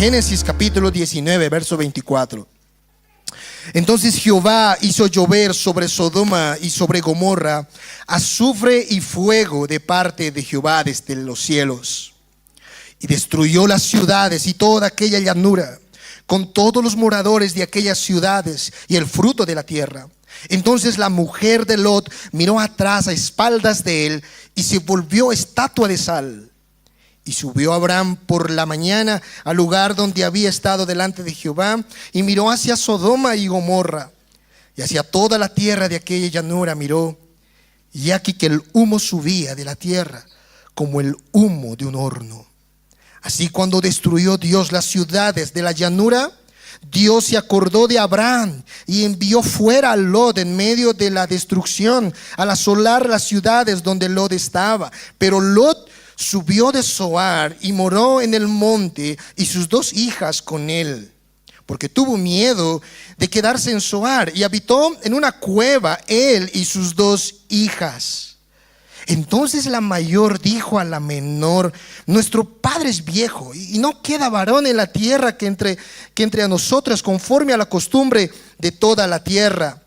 Génesis capítulo 19, verso 24. Entonces Jehová hizo llover sobre Sodoma y sobre Gomorra azufre y fuego de parte de Jehová desde los cielos, y destruyó las ciudades y toda aquella llanura, con todos los moradores de aquellas ciudades y el fruto de la tierra. Entonces la mujer de Lot miró atrás a espaldas de él y se volvió estatua de sal. Y subió Abraham por la mañana al lugar donde había estado delante de Jehová, y miró hacia Sodoma y Gomorra, y hacia toda la tierra de aquella llanura miró, y aquí que el humo subía de la tierra como el humo de un horno. Así, cuando destruyó Dios las ciudades de la llanura, Dios se acordó de Abraham y envió fuera a Lot en medio de la destrucción, al asolar las ciudades donde Lot estaba. Pero Lot subió de Zoar y moró en el monte, y sus dos hijas con él, porque tuvo miedo de quedarse en Zoar, y habitó en una cueva él y sus dos hijas. Entonces la mayor dijo a la menor: nuestro padre es viejo y no queda varón en la tierra que entre a nosotras, conforme a la costumbre de toda la tierra.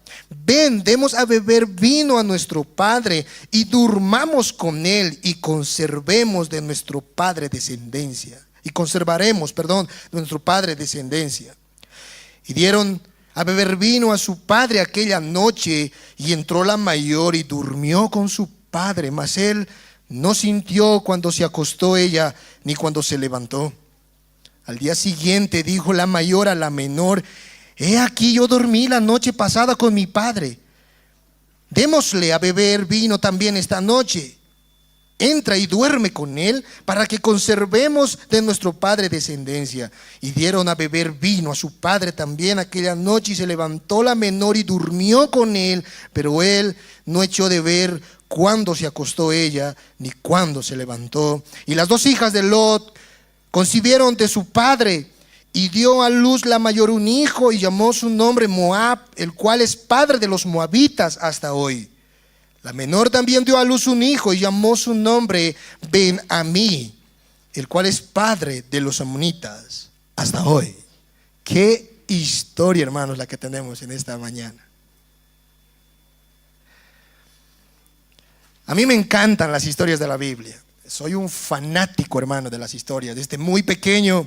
Ven, demos a beber vino a nuestro padre y durmamos con él, y conservemos de nuestro padre descendencia. Y conservaremos, de nuestro padre descendencia. Y dieron a beber vino a su padre aquella noche, y entró la mayor y durmió con su padre, mas él no sintió cuando se acostó ella, ni cuando se levantó. Al día siguiente dijo la mayor a la menor: he aquí, yo dormí la noche pasada con mi padre, démosle a beber vino también esta noche. Entra y duerme con él, para que conservemos de nuestro padre descendencia. Y dieron a beber vino a su padre también aquella noche, y se levantó la menor y durmió con él, pero él no echó de ver cuándo se acostó ella, ni cuándo se levantó. Y las dos hijas de Lot concibieron de su padre, y dio a luz la mayor un hijo, y llamó su nombre Moab, el cual es padre de los moabitas hasta hoy. La menor también dio a luz un hijo, y llamó su nombre Ben-Amí, el cual es padre de los amonitas hasta hoy. Qué historia, hermanos, la que tenemos en esta mañana. A mí me encantan las historias de la Biblia. Soy un fanático, hermano, de las historias. Desde muy pequeño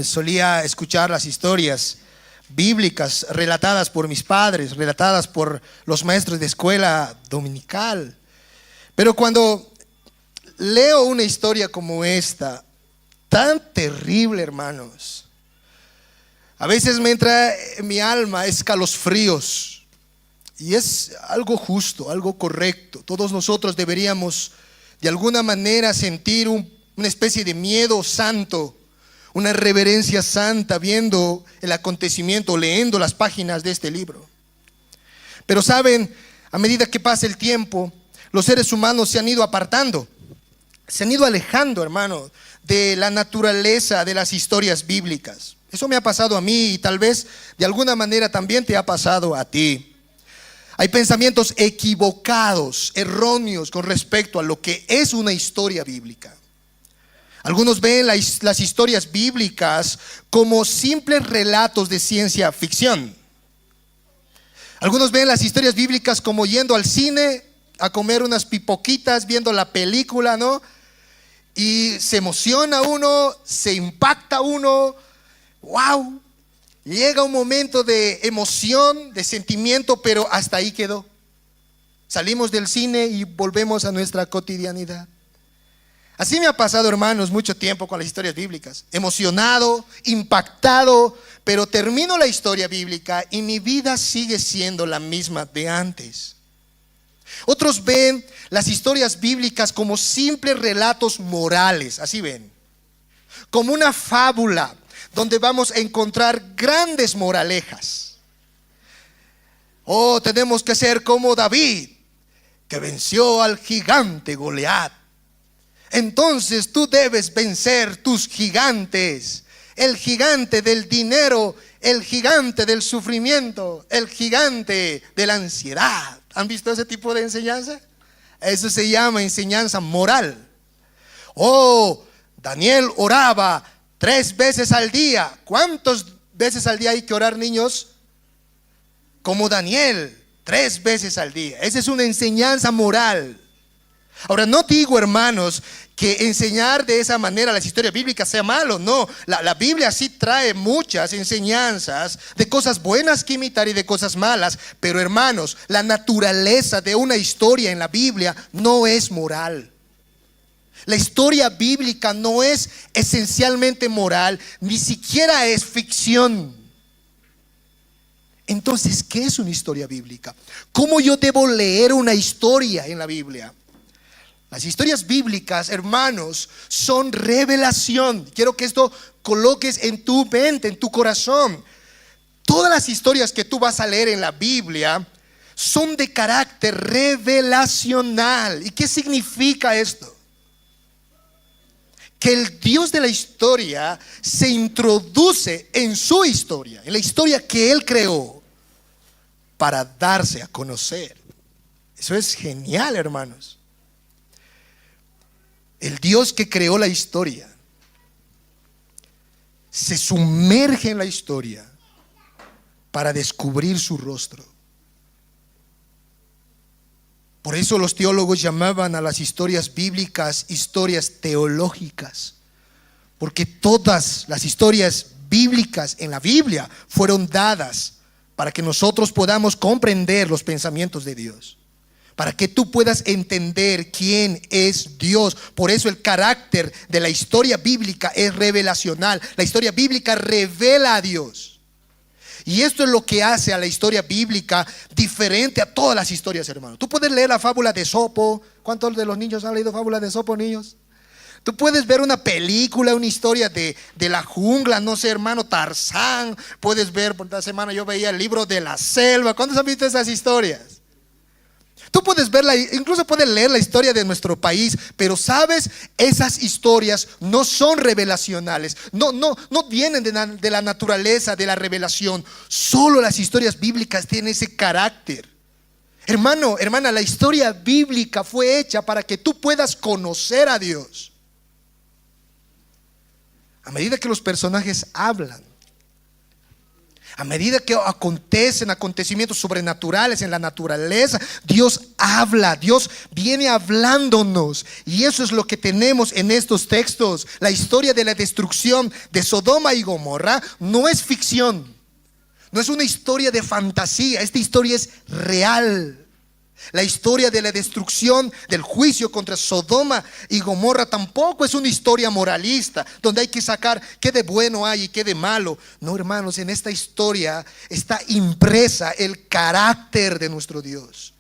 solía escuchar las historias bíblicas relatadas por mis padres, relatadas por los maestros de escuela dominical. Pero cuando leo una historia como esta, tan terrible, hermanos, a veces me entra en mi alma escalofríos. Y es algo justo, algo correcto. Todos nosotros deberíamos de alguna manera sentir una especie de miedo santo, una reverencia santa viendo el acontecimiento, leyendo las páginas de este libro. Pero saben, a medida que pasa el tiempo, los seres humanos se han ido apartando, se han ido alejando, hermano, de la naturaleza de las historias bíblicas. Eso me ha pasado a mí, y tal vez de alguna manera también te ha pasado a ti. Hay pensamientos equivocados, erróneos con respecto a lo que es una historia bíblica. Algunos ven las historias bíblicas como simples relatos de ciencia ficción. Algunos ven las historias bíblicas como yendo al cine a comer unas pipoquitas, viendo la película, ¿no? Y se emociona uno, se impacta uno. ¡Wow! Llega un momento de emoción, de sentimiento, pero hasta ahí quedó. Salimos del cine y volvemos a nuestra cotidianidad. Así me ha pasado, hermanos, mucho tiempo con las historias bíblicas. Emocionado, impactado, pero termino la historia bíblica y mi vida sigue siendo la misma de antes. Otros ven las historias bíblicas como simples relatos morales, así ven, como una fábula donde vamos a encontrar grandes moralejas. Oh, tenemos que ser como David, que venció al gigante Goliat. Entonces tú debes vencer tus gigantes: el gigante del dinero, el gigante del sufrimiento, el gigante de la ansiedad. ¿Han visto ese tipo de enseñanza? Eso se llama enseñanza moral. Oh, Daniel oraba 3 veces al día. ¿Cuántas veces al día hay que orar, niños? Como Daniel, 3 veces al día. Esa es una enseñanza moral. Ahora, no digo, hermanos, que enseñar de esa manera las historias bíblicas sea malo. No, la Biblia sí trae muchas enseñanzas de cosas buenas que imitar y de cosas malas. Pero, hermanos, la naturaleza de una historia en la Biblia no es moral. La historia bíblica no es esencialmente moral, ni siquiera es ficción. Entonces, ¿qué es una historia bíblica? ¿Cómo yo debo leer una historia en la Biblia? Las historias bíblicas, hermanos, son revelación. Quiero que esto coloques en tu mente, en tu corazón. Todas las historias que tú vas a leer en la Biblia son de carácter revelacional. ¿Y qué significa esto? Que el Dios de la historia se introduce en su historia, en la historia que Él creó, para darse a conocer. Eso es genial, hermanos. El Dios que creó la historia se sumerge en la historia para descubrir su rostro. Por eso los teólogos llamaban a las historias bíblicas historias teológicas, porque todas las historias bíblicas en la Biblia fueron dadas para que nosotros podamos comprender los pensamientos de Dios, para que tú puedas entender quién es Dios. Por eso el carácter de la historia bíblica es revelacional. La historia bíblica revela a Dios. Y esto es lo que hace a la historia bíblica diferente a todas las historias, hermano. Tú puedes leer la fábula de Esopo. ¿Cuántos de los niños han leído fábula de Esopo, niños? Tú puedes ver una película, una historia de la jungla, no sé, hermano, Tarzán. Puedes ver, por esta semana yo veía el libro de la selva. ¿Cuántos han visto esas historias? Tú puedes verla, incluso puedes leer la historia de nuestro país, pero sabes, esas historias no son revelacionales, no vienen de la naturaleza de la revelación. Solo las historias bíblicas tienen ese carácter. Hermano, hermana, la historia bíblica fue hecha para que tú puedas conocer a Dios. A medida que los personajes hablan, a medida que acontecen acontecimientos sobrenaturales en la naturaleza, Dios habla, Dios viene hablándonos. Y eso es lo que tenemos en estos textos. La historia de la destrucción de Sodoma y Gomorra no es ficción, no es una historia de fantasía. Esta historia es real. La historia de la destrucción, del juicio contra Sodoma y Gomorra tampoco es una historia moralista, donde hay que sacar qué de bueno hay y qué de malo. No, hermanos, en esta historia está impresa el carácter de nuestro Dios.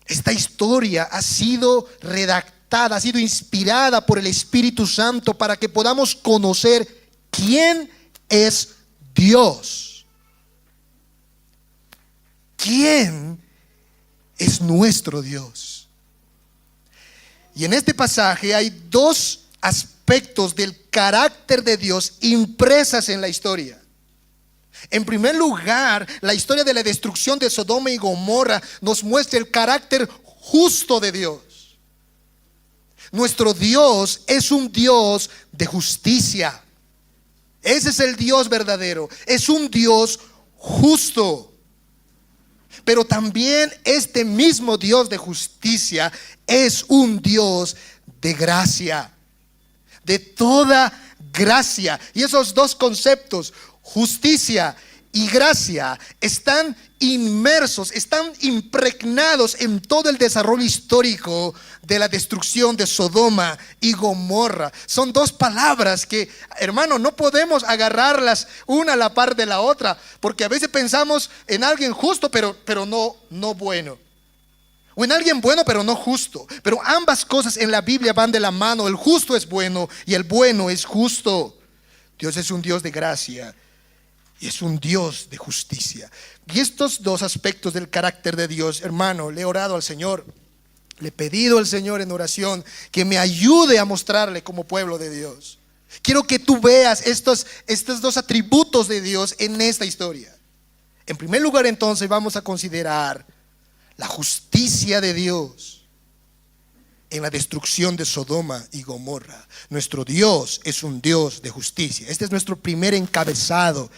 Esta historia ha sido redactada, ha sido inspirada por el Espíritu Santo para que podamos conocer quién es Dios. ¿Quién es nuestro Dios? Y en este pasaje hay 2 aspectos del carácter de Dios impresas en la historia. En primer lugar, la historia de la destrucción de Sodoma y Gomorra nos muestra el carácter justo de Dios. Nuestro Dios es un Dios de justicia. Ese es el Dios verdadero. Es un Dios justo. Pero también este mismo Dios de justicia es un Dios de gracia, de toda gracia. Y esos 2 conceptos, justicia y gracia, están inmersos, están impregnados en todo el desarrollo histórico de la destrucción de Sodoma y Gomorra. Son 2 palabras que, hermano, no podemos agarrarlas una a la par de la otra, porque a veces pensamos en alguien justo pero no bueno, o en alguien bueno pero no justo. Pero ambas cosas en la Biblia van de la mano. El justo es bueno y el bueno es justo. Dios es un Dios de gracia y es un Dios de justicia. Y estos 2 aspectos del carácter de Dios, hermano, le he orado al Señor, le he pedido al Señor en oración que me ayude a mostrarle como pueblo de Dios. Quiero que tú veas estos 2 atributos de Dios en esta historia. En primer lugar, entonces, vamos a considerar la justicia de Dios. en la destrucción de Sodoma y Gomorra. Nuestro Dios es un Dios de justicia. Este es nuestro primer encabezado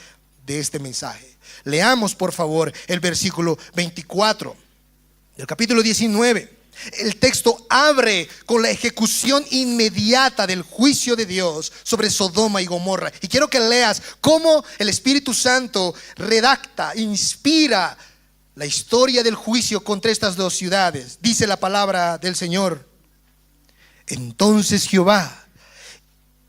de este mensaje. Leamos por favor el versículo 24 del capítulo 19. El texto abre con la ejecución inmediata del juicio de Dios sobre Sodoma y Gomorra. Y quiero que leas cómo el Espíritu Santo redacta, inspira la historia del juicio contra estas dos ciudades. Dice la palabra del Señor: entonces Jehová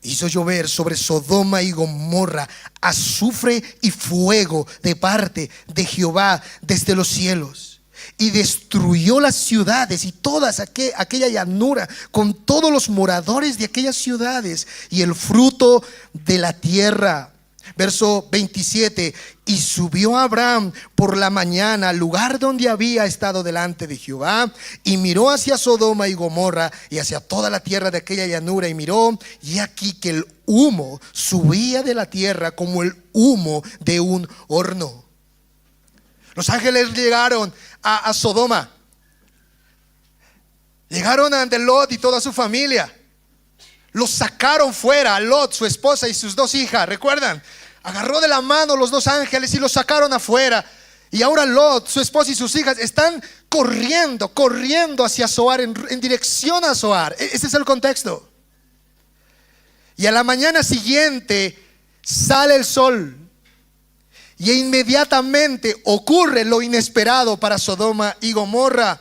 hizo llover sobre Sodoma y Gomorra azufre y fuego de parte de Jehová desde los cielos, y destruyó las ciudades y toda aquella llanura con todos los moradores de aquellas ciudades y el fruto de la tierra. Verso 27: y subió Abraham por la mañana al lugar donde había estado delante de Jehová, y miró hacia Sodoma y Gomorra y hacia toda la tierra de aquella llanura, y miró, y aquí que el humo subía de la tierra como el humo de un horno. Los ángeles llegaron a Sodoma, llegaron ante Lot y toda su familia. Los sacaron fuera, a Lot, su esposa y sus dos hijas, ¿recuerdan? Agarró de la mano los dos ángeles y los sacaron afuera. Y ahora Lot, su esposa y sus hijas están corriendo hacia Zoar, en dirección a Zoar. Ese es el contexto. Y a la mañana siguiente sale el sol, y inmediatamente ocurre lo inesperado para Sodoma y Gomorra.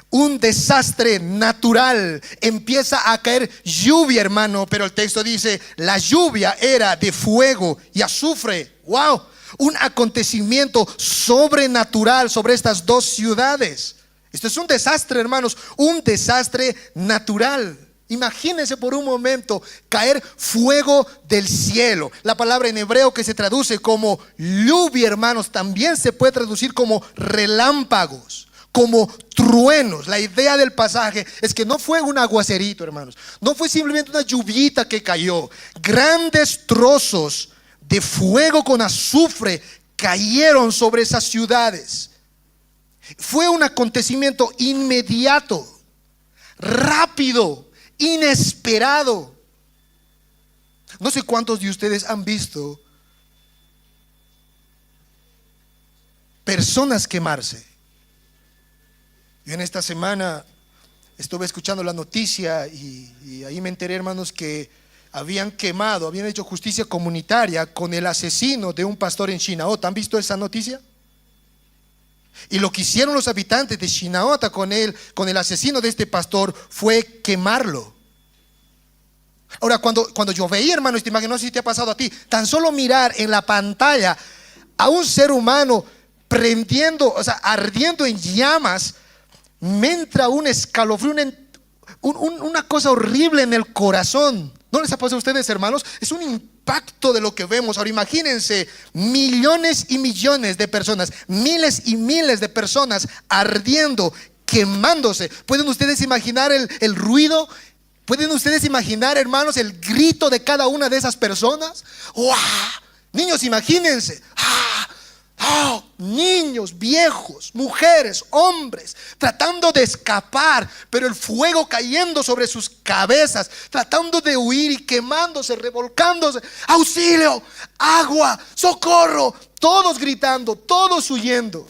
Un desastre natural. Empieza a caer lluvia, hermano, pero el texto dice: la lluvia era de fuego y azufre. ¡Wow! Un acontecimiento sobrenatural sobre estas dos ciudades. Esto es un desastre, hermanos, un desastre natural. Imagínense por un momento caer fuego del cielo. La palabra en hebreo que se traduce como lluvia, hermanos, también se puede traducir como relámpagos, como truenos. La idea del pasaje es que no fue un aguacerito, hermanos, no fue simplemente una lluvita que cayó. Grandes trozos de fuego con azufre cayeron sobre esas ciudades. Fue un acontecimiento inmediato, rápido, inesperado. No sé cuántos de ustedes han visto personas quemarse. Yo en esta semana estuve escuchando la noticia y ahí me enteré, hermanos, que habían hecho justicia comunitaria con el asesino de un pastor en Shinaota. ¿Han visto esa noticia? Y lo que hicieron los habitantes de Shinaota con el asesino de este pastor fue quemarlo. Ahora, cuando yo veía, hermano, esta imagen, no sé si te ha pasado a ti, tan solo mirar en la pantalla a un ser humano prendiendo, ardiendo en llamas, me entra un escalofrío, una cosa horrible en el corazón. ¿No les ha pasado a ustedes, hermanos? Es un impacto de lo que vemos. Ahora imagínense, millones y millones de personas, miles y miles de personas ardiendo, quemándose. ¿Pueden ustedes imaginar el ruido? ¿Pueden ustedes imaginar, hermanos, el grito de cada una de esas personas? ¡Wow! Niños, imagínense. Oh, niños, viejos, mujeres, hombres, tratando de escapar, pero el fuego cayendo sobre sus cabezas, tratando de huir y quemándose, revolcándose. ¡Auxilio! ¡Agua! ¡Socorro! Todos gritando, todos huyendo.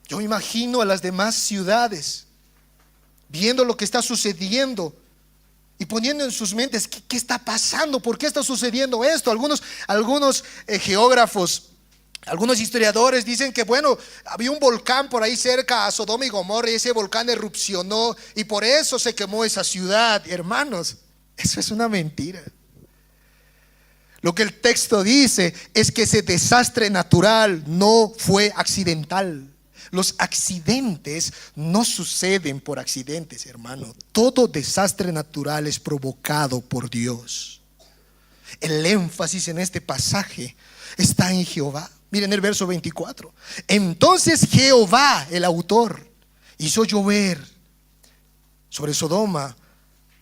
Yo imagino a las demás ciudades viendo lo que está sucediendo y poniendo en sus mentes, ¿qué está pasando? ¿Por qué está sucediendo esto? Algunos geógrafos, algunos historiadores dicen que, bueno, había un volcán por ahí cerca a Sodoma y Gomorra, y ese volcán erupcionó y por eso se quemó esa ciudad. Hermanos, eso es una mentira. Lo que el texto dice es que ese desastre natural no fue accidental. Los accidentes no suceden por accidentes, hermano. Todo desastre natural es provocado por Dios. El énfasis en este pasaje está en Jehová. Miren el verso 24. Entonces Jehová, el autor, hizo llover sobre Sodoma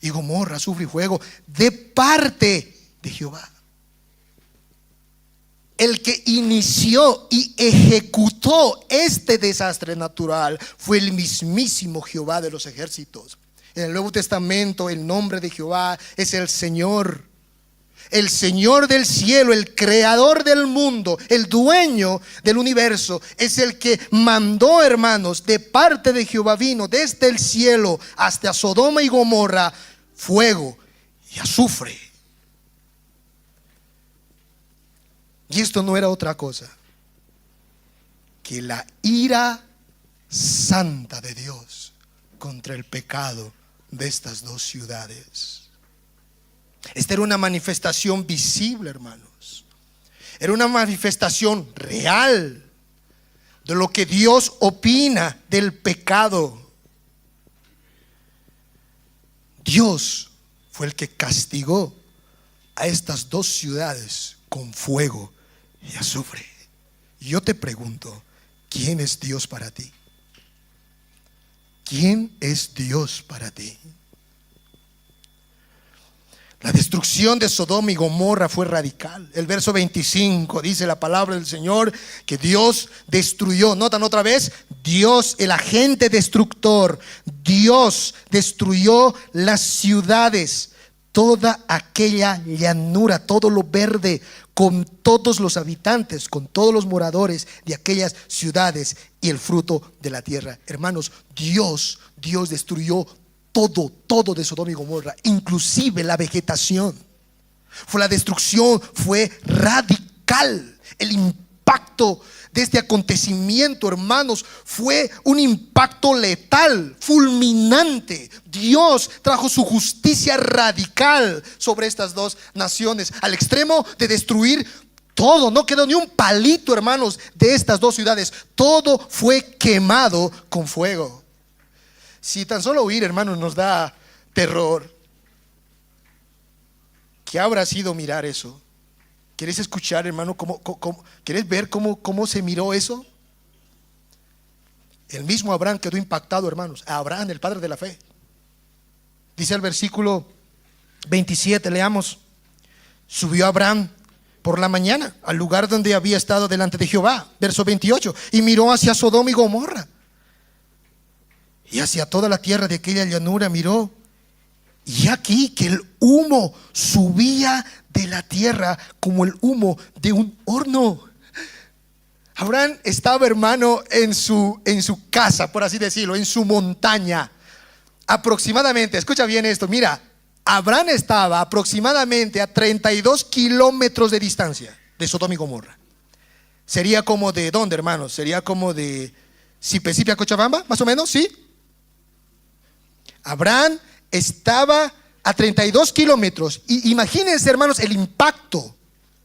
y Gomorra azufre y fuego de parte de Jehová. el que inició y ejecutó este desastre natural fue el mismísimo Jehová de los ejércitos. En el Nuevo Testamento el nombre de Jehová es el Señor del cielo, el creador del mundo, el dueño del universo. Es el que mandó, hermanos, de parte de Jehová vino desde el cielo hasta Sodoma y Gomorra fuego y azufre. Y esto no era otra cosa que la ira santa de Dios contra el pecado de estas dos ciudades. Esta era una manifestación visible, hermanos. Era una manifestación real de lo que Dios opina del pecado. Dios fue el que castigó a estas dos ciudades con fuego y azufre. Yo te pregunto, ¿quién es Dios para ti? ¿Quién es Dios para ti? La destrucción de Sodoma y Gomorra fue radical. El verso 25 dice la palabra del Señor que Dios destruyó. Notan otra vez, Dios, el agente destructor, Dios destruyó las ciudades, toda aquella llanura, todo lo verde, con todos los habitantes, con todos los moradores de aquellas ciudades y el fruto de la tierra. Hermanos, Dios destruyó todo de Sodoma y Gomorra, inclusive la vegetación. La destrucción fue radical. El impacto de este acontecimiento, hermanos, fue un impacto letal, fulminante. Dios trajo su justicia radical sobre estas dos naciones, al extremo de destruir todo. No quedó ni un palito, hermanos, de estas dos ciudades. Todo fue quemado con fuego. Si tan solo oír, hermanos, nos da terror, ¿qué habrá sido mirar eso? ¿Quieres escuchar, hermano? ¿Quieres ver cómo se miró eso? El mismo Abraham quedó impactado, hermanos. Abraham, el padre de la fe. Dice el versículo 27, leamos. Subió Abraham por la mañana al lugar donde había estado delante de Jehová. Verso 28. Y miró hacia Sodoma y Gomorra, y hacia toda la tierra de aquella llanura miró, y aquí que el humo subía de la tierra como el humo de un horno. Abraham estaba, hermano, en su casa, por así decirlo, en su montaña. Aproximadamente, escucha bien esto, mira, Abraham estaba aproximadamente a 32 kilómetros de distancia de Sodoma y Gomorra. Sería como de, ¿dónde, hermanos? Sería como de Sipe a Cochabamba, más o menos, ¿sí? Abraham estaba a 32 kilómetros. Y imagínense, hermanos, el impacto,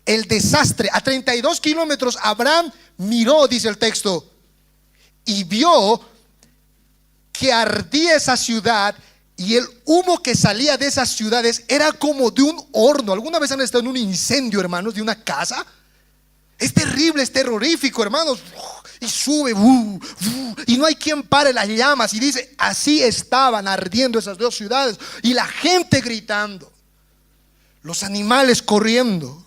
el desastre. A 32 kilómetros Abraham miró, dice el texto, y vio que ardía esa ciudad, y el humo que salía de esas ciudades era como de un horno. ¿Alguna vez han estado en un incendio, hermanos, de una casa? Es terrible, es terrorífico, hermanos. Y sube, y no hay quien pare las llamas. Y dice, así estaban ardiendo esas dos ciudades, y la gente gritando, los animales corriendo,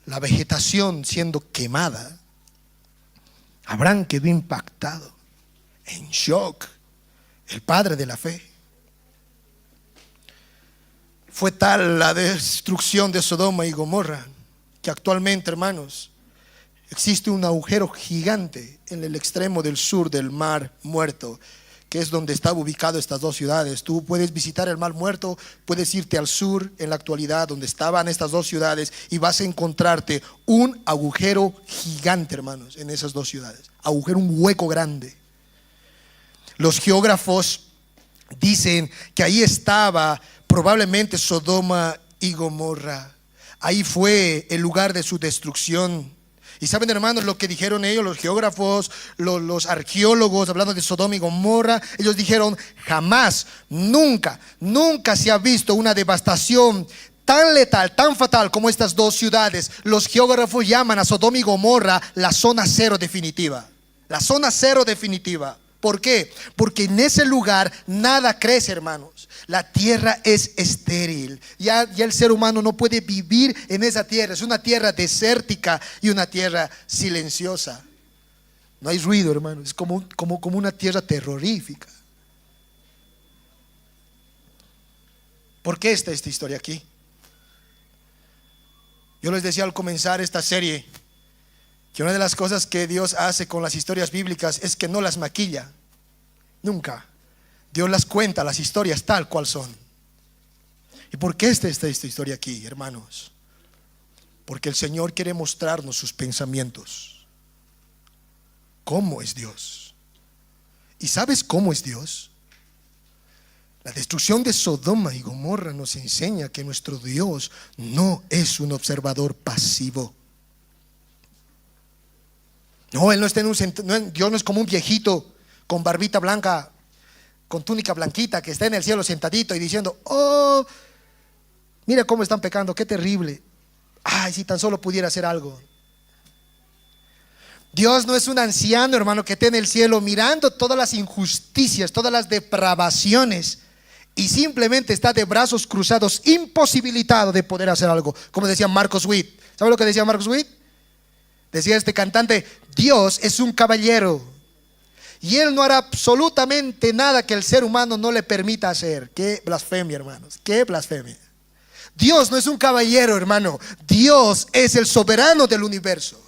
la vegetación siendo quemada. Abraham quedó impactado, en shock, el padre de la fe. Fue tal la destrucción de Sodoma y Gomorra que actualmente, hermanos, existe un agujero gigante en el extremo del sur del Mar Muerto, que es donde están ubicadas estas dos ciudades. Tú puedes visitar el Mar Muerto, puedes irte al sur en la actualidad donde estaban estas dos ciudades, y vas a encontrarte un agujero gigante, hermanos, en esas dos ciudades. Agujero, un hueco grande. Los geógrafos dicen que ahí estaba probablemente Sodoma y Gomorra. Ahí fue el lugar de su destrucción. Y saben, hermanos, lo que dijeron ellos, los geógrafos, los arqueólogos, hablando de Sodoma y Gomorra. Ellos dijeron, jamás, nunca se ha visto una devastación tan letal, tan fatal como estas dos ciudades. Los geógrafos llaman a Sodoma y Gomorra la zona cero definitiva. La zona cero definitiva. ¿Por qué? Porque en ese lugar nada crece, hermanos. La tierra es estéril. Ya el ser humano no puede vivir en esa tierra. Es una tierra desértica y una tierra silenciosa. No hay ruido, hermanos. Es como una tierra terrorífica. ¿Por qué está esta historia aquí? Yo les decía al comenzar esta serie que una de las cosas que Dios hace con las historias bíblicas es que no las maquilla. Nunca. Dios las cuenta, las historias tal cual son. ¿Y por qué está esta historia aquí, hermanos? Porque el Señor quiere mostrarnos sus pensamientos. ¿Cómo es Dios? ¿Y sabes cómo es Dios? La destrucción de Sodoma y Gomorra nos enseña que nuestro Dios no es un observador pasivo. No, Él no está Dios no es como un viejito con barbita blanca, con túnica blanquita, que está en el cielo sentadito y diciendo: oh, mira cómo están pecando, qué terrible. Ay, si tan solo pudiera hacer algo. Dios no es un anciano, hermano, que está en el cielo mirando todas las injusticias, todas las depravaciones, y simplemente está de brazos cruzados, imposibilitado de poder hacer algo. Como decía Marcos Witt. ¿Sabe lo que decía Marcos Witt? Decía este cantante: Dios es un caballero y Él no hará absolutamente nada que el ser humano no le permita hacer. Qué blasfemia, hermanos, qué blasfemia. Dios no es un caballero, hermano. Dios es el soberano del universo.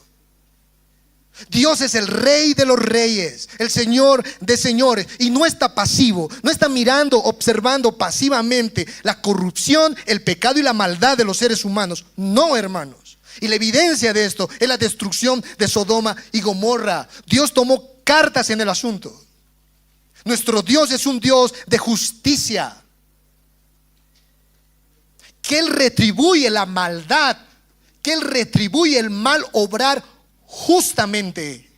Dios es el Rey de los reyes, el Señor de señores, y no está pasivo, no está mirando, observando pasivamente la corrupción, el pecado y la maldad de los seres humanos. No, hermanos. Y la evidencia de esto es la destrucción de Sodoma y Gomorra. Dios tomó cartas en el asunto. Nuestro Dios es un Dios de justicia, que Él retribuye la maldad, que Él retribuye el mal obrar justamente.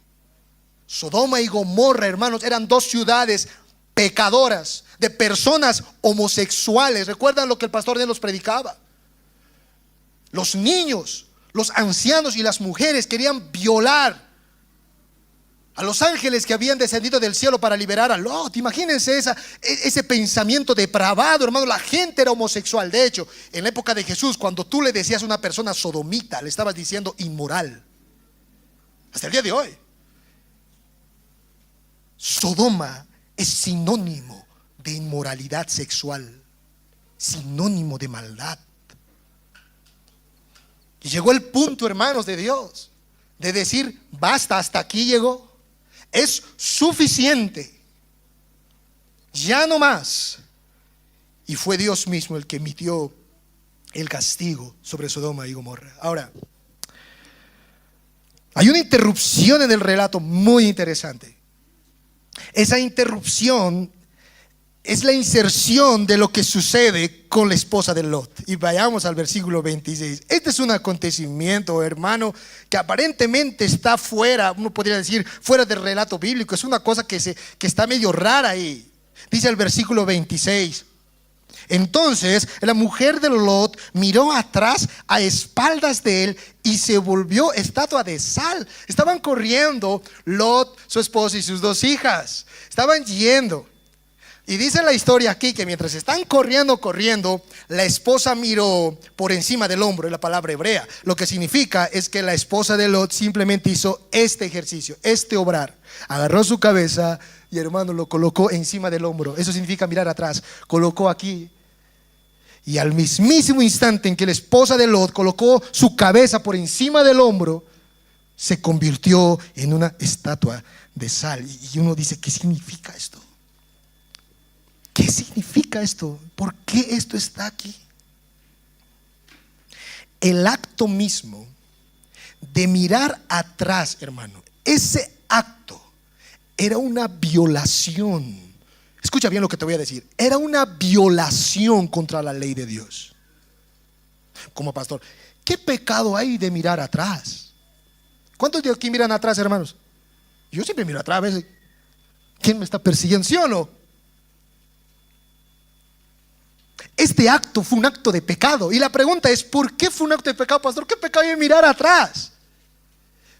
Sodoma y Gomorra, hermanos, eran dos ciudades pecadoras, de personas homosexuales. ¿Recuerdan lo que el pastor de los predicaba? Los niños, los ancianos y las mujeres querían violar a los ángeles que habían descendido del cielo para liberar a Lot. Imagínense ese pensamiento depravado, hermano. La gente era homosexual. De hecho, en la época de Jesús, cuando tú le decías a una persona sodomita, le estabas diciendo inmoral. Hasta el día de hoy, Sodoma es sinónimo de inmoralidad sexual, sinónimo de maldad. Y llegó el punto, hermanos, de Dios, de decir: basta, hasta aquí llegó, es suficiente, ya no más. Y fue Dios mismo el que emitió el castigo sobre Sodoma y Gomorra. Ahora, hay una interrupción en el relato muy interesante. Esa interrupción es la inserción de lo que sucede con la esposa de Lot. Y vayamos al versículo 26. Este es un acontecimiento, hermano, que aparentemente está fuera, uno podría decir, fuera del relato bíblico. Es una cosa que está medio rara ahí. Dice el versículo 26: entonces la mujer de Lot miró atrás a espaldas de él y se volvió estatua de sal. Estaban corriendo Lot, su esposa y sus dos hijas. Estaban yendo. Y dice la historia aquí que mientras están corriendo, la esposa miró por encima del hombro. Es la palabra hebrea. Lo que significa es que la esposa de Lot simplemente hizo este ejercicio, este obrar. Agarró su cabeza y, hermano, lo colocó encima del hombro. Eso significa mirar atrás. Colocó aquí. Y al mismísimo instante en que la esposa de Lot colocó su cabeza por encima del hombro, se convirtió en una estatua de sal. Y uno dice: ¿qué significa esto? ¿Qué significa esto? ¿Por qué esto está aquí? El acto mismo de mirar atrás, hermano, ese acto era una violación. Escucha bien lo que te voy a decir. Era una violación contra la ley de Dios. Como pastor, ¿qué pecado hay de mirar atrás? ¿Cuántos de aquí miran atrás, hermanos? Yo siempre miro atrás a veces. ¿Quién me está persiguiendo? ¿Sí o no? Este acto fue un acto de pecado. Y la pregunta es: ¿por qué fue un acto de pecado, pastor? ¿Qué pecado hay de mirar atrás?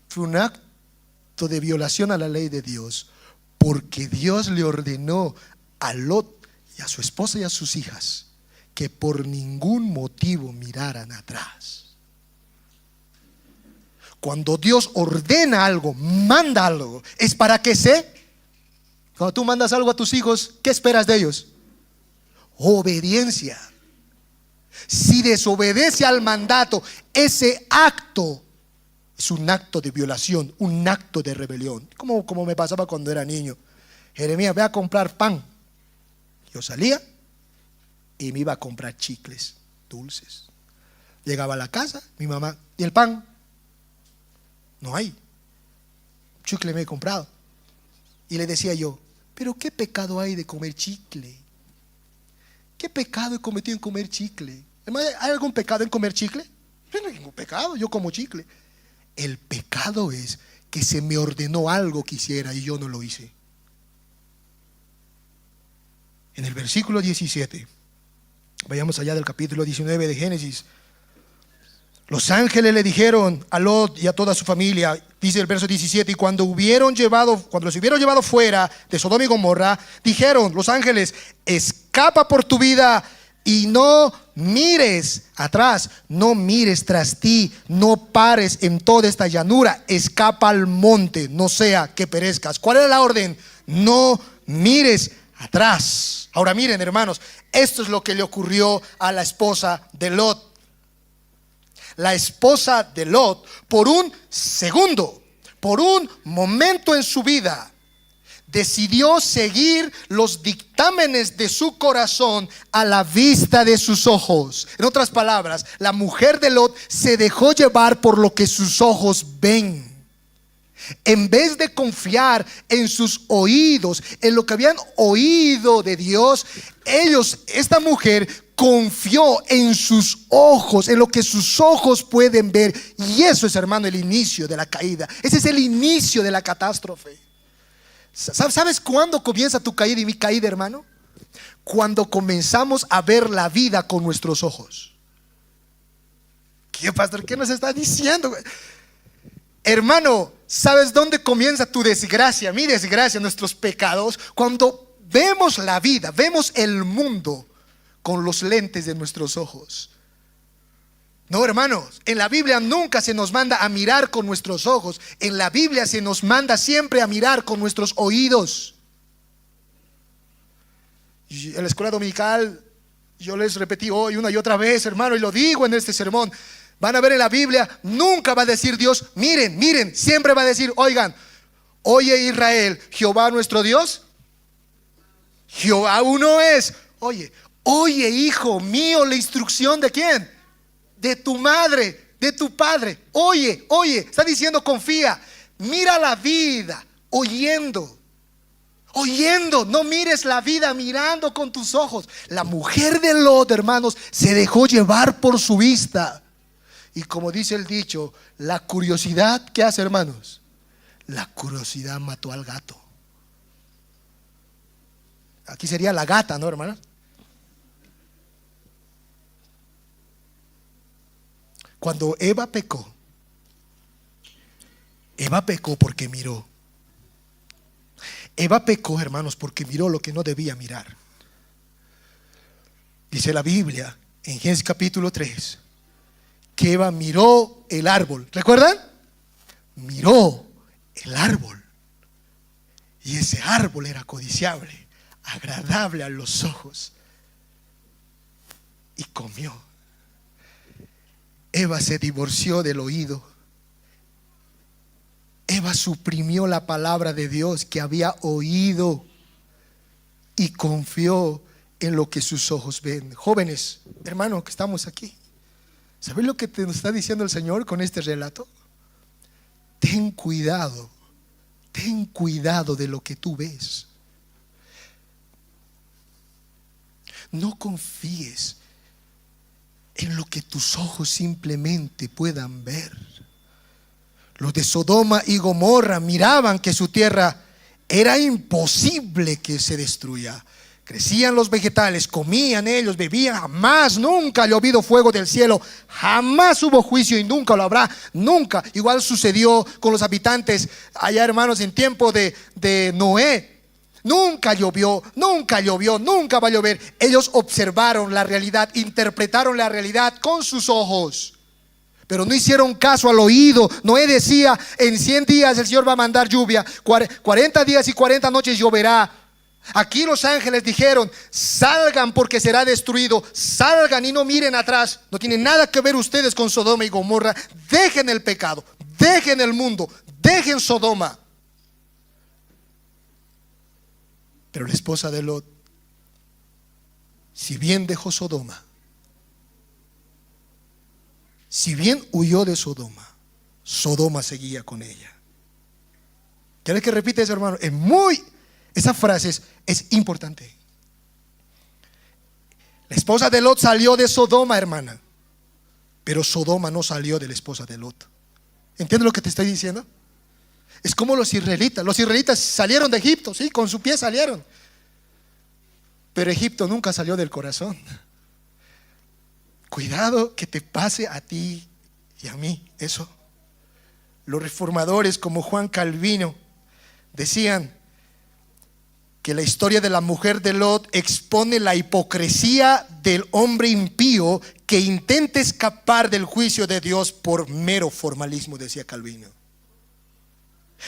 Fue un acto de violación a la ley de Dios, porque Dios le ordenó a Lot y a su esposa y a sus hijas que por ningún motivo miraran atrás. Cuando Dios ordena algo, manda algo, es para que cuando tú mandas algo a tus hijos, ¿qué esperas de ellos? Obediencia. Si desobedece al mandato, ese acto es un acto de violación, un acto de rebelión. Como me pasaba cuando era niño. Jeremías, ve a comprar pan. Yo salía y me iba a comprar chicles dulces. Llegaba a la casa, mi mamá, ¿y el pan? No hay. Chicle me he comprado. Y le decía yo, pero ¿qué pecado hay de comer chicle? ¿Qué pecado he cometido en comer chicle? ¿Hay algún pecado en comer chicle? No hay ningún pecado, yo como chicle. El pecado es que se me ordenó algo que hiciera y yo no lo hice. En el versículo 17, vayamos allá del capítulo 19 de Génesis. Los ángeles le dijeron a Lot y a toda su familia, dice el verso 17, y cuando los hubieron llevado fuera de Sodoma y Gomorra, dijeron los ángeles, escapa por tu vida y no mires atrás, no mires tras ti, no pares en toda esta llanura, escapa al monte, no sea que perezcas. ¿Cuál era la orden? No mires atrás. Ahora miren, hermanos, esto es lo que le ocurrió a la esposa de Lot. La esposa de Lot, por un segundo, por un momento en su vida, decidió seguir los dictámenes de su corazón a la vista de sus ojos. En otras palabras, la mujer de Lot se dejó llevar por lo que sus ojos ven. En vez de confiar en sus oídos, en lo que habían oído de Dios, esta mujer confió en sus ojos, en lo que sus ojos pueden ver. Y eso es, hermano, el inicio de la caída. Ese es el inicio de la catástrofe. ¿Sabes cuándo comienza tu caída y mi caída, hermano? Cuando comenzamos a ver la vida con nuestros ojos. ¿Qué, pastor? ¿Qué nos está diciendo? Hermano, ¿sabes dónde comienza tu desgracia? Mi desgracia, nuestros pecados. Cuando vemos la vida, vemos el mundo con los lentes de nuestros ojos. No, hermanos, en la Biblia nunca se nos manda a mirar con nuestros ojos. En la Biblia se nos manda siempre a mirar con nuestros oídos. Y en la escuela dominical yo les repetí hoy una y otra vez, hermano, y lo digo en este sermón. Van a ver en la Biblia, nunca va a decir Dios, miren, miren, siempre va a decir, oigan, oye Israel, Jehová nuestro Dios, Jehová uno es. Oye hijo mío, la instrucción de ¿quién? De tu madre, de tu padre. Oye, está diciendo confía, mira la vida, oyendo, no mires la vida mirando con tus ojos. La mujer de Lot, hermanos, se dejó llevar por su vista. Y como dice el dicho, la curiosidad, ¿qué hace, hermanos? La curiosidad mató al gato. Aquí sería la gata, ¿no, hermana? Cuando Eva pecó porque miró. Eva pecó, hermanos, porque miró lo que no debía mirar. Dice la Biblia en Génesis capítulo 3 que Eva miró el árbol. ¿Recuerdan? Miró el árbol. Y ese árbol era codiciable, agradable a los ojos. Y comió. Eva se divorció del oído. Eva suprimió la palabra de Dios que había oído y confió en lo que sus ojos ven. Jóvenes, hermanos que estamos aquí, ¿sabes lo que te nos está diciendo el Señor con este relato? Ten cuidado de lo que tú ves. No confíes en lo que tus ojos simplemente puedan ver. Los de Sodoma y Gomorra miraban que su tierra era imposible que se destruya. Crecían los vegetales, comían ellos, bebían. Jamás, nunca ha llovido fuego del cielo. Jamás hubo juicio y nunca lo habrá. Nunca. Igual sucedió con los habitantes allá, hermanos, en tiempo de Noé. Nunca llovió, nunca llovió, nunca va a llover. Ellos observaron la realidad, interpretaron la realidad con sus ojos, pero no hicieron caso al oído. Noé decía: en 100 días el Señor va a mandar lluvia, 40 días y 40 noches lloverá. Aquí los ángeles dijeron: salgan porque será destruido. Salgan y no miren atrás. No tiene nada que ver ustedes con Sodoma y Gomorra. Dejen el pecado, dejen el mundo, dejen Sodoma. Pero la esposa de Lot, si bien dejó Sodoma, si bien huyó de Sodoma, Sodoma seguía con ella. ¿Quieres que repita eso, hermano? Esa frase es importante. La esposa de Lot salió de Sodoma, hermana, pero Sodoma no salió de la esposa de Lot. ¿Entiendes lo que te estoy diciendo? Es como los israelitas. Los israelitas salieron de Egipto, sí, con su pie salieron, pero Egipto nunca salió del corazón. Cuidado que te pase a ti y a mí eso. Los reformadores como Juan Calvino decían que la historia de la mujer de Lot expone la hipocresía del hombre impío que intenta escapar del juicio de Dios por mero formalismo, decía Calvino,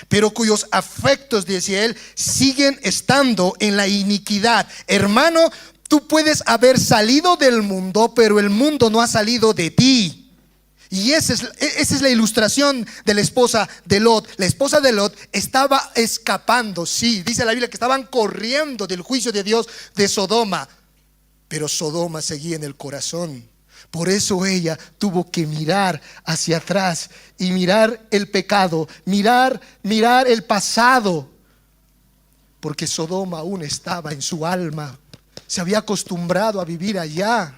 pero cuyos afectos, decía él, siguen estando en la iniquidad. Hermano, tú puedes haber salido del mundo, pero el mundo no ha salido de ti. Y esa es la ilustración de la esposa de Lot. La esposa de Lot estaba escapando, sí, dice la Biblia que estaban corriendo del juicio de Dios de Sodoma, pero Sodoma seguía en el corazón. Por eso ella tuvo que mirar hacia atrás y mirar el pecado, mirar el pasado, porque Sodoma aún estaba en su alma. Se había acostumbrado a vivir allá.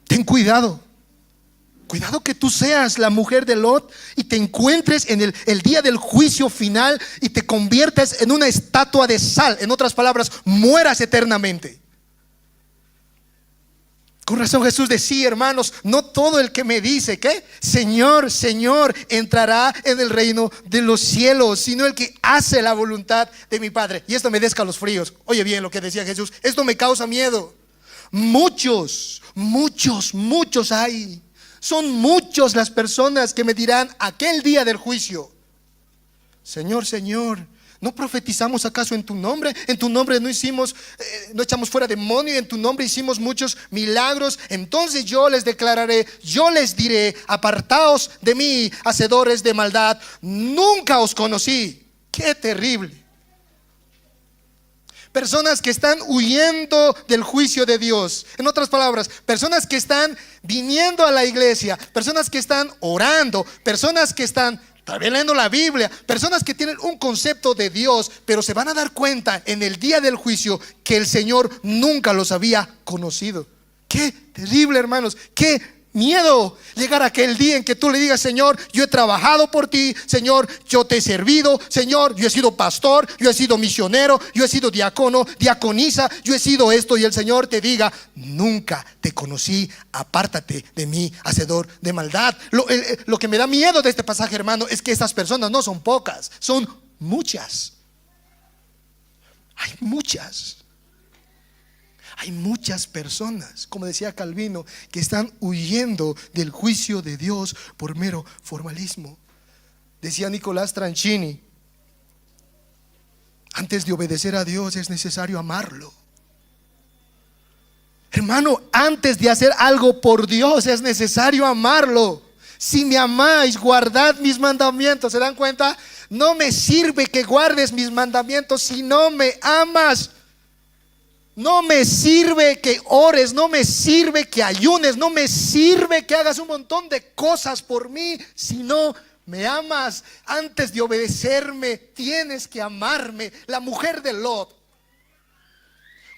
Ten cuidado. Cuidado que tú seas la mujer de Lot y te encuentres en el día del juicio final y te conviertas en una estatua de sal. En otras palabras, mueras eternamente. Con razón Jesús decía, hermanos, no todo el que me dice ¿qué? Señor, Señor, entrará en el reino de los cielos, sino el que hace la voluntad de mi Padre. Y esto me da escalofríos. Oye bien lo que decía Jesús. Esto me causa miedo. Muchos hay. Son muchos las personas que me dirán aquel día del juicio: Señor, Señor, ¿no profetizamos acaso en tu nombre? En tu nombre no echamos fuera demonios, en tu nombre hicimos muchos milagros. Entonces yo les declararé, yo les diré: apartaos de mí, hacedores de maldad, nunca os conocí. Qué terrible. Personas que están huyendo del juicio de Dios. En otras palabras, personas que están viniendo a la iglesia, personas que están orando, personas que están también leyendo la Biblia, personas que tienen un concepto de Dios, pero se van a dar cuenta en el día del juicio que el Señor nunca los había conocido. Qué terrible, hermanos, qué miedo llegar a aquel día en que tú le digas: Señor, yo he trabajado por ti, Señor, yo te he servido, Señor, yo he sido pastor, yo he sido misionero, yo he sido diácono, diaconisa, yo he sido esto, y el Señor te diga: nunca te conocí, apártate de mí, hacedor de maldad. Lo que me da miedo de este pasaje, hermano, es que estas personas no son pocas, son muchas. Hay muchas personas, como decía Calvino, que están huyendo del juicio de Dios por mero formalismo. Decía Nicolás Tranchini: antes de obedecer a Dios es necesario amarlo. Hermano, antes de hacer algo por Dios es necesario amarlo. Si me amáis, guardad mis mandamientos. ¿Se dan cuenta? No me sirve que guardes mis mandamientos si no me amas. No me sirve que ores, no me sirve que ayunes, no me sirve que hagas un montón de cosas por mí si no me amas. Antes de obedecerme tienes que amarme. La mujer de Lot,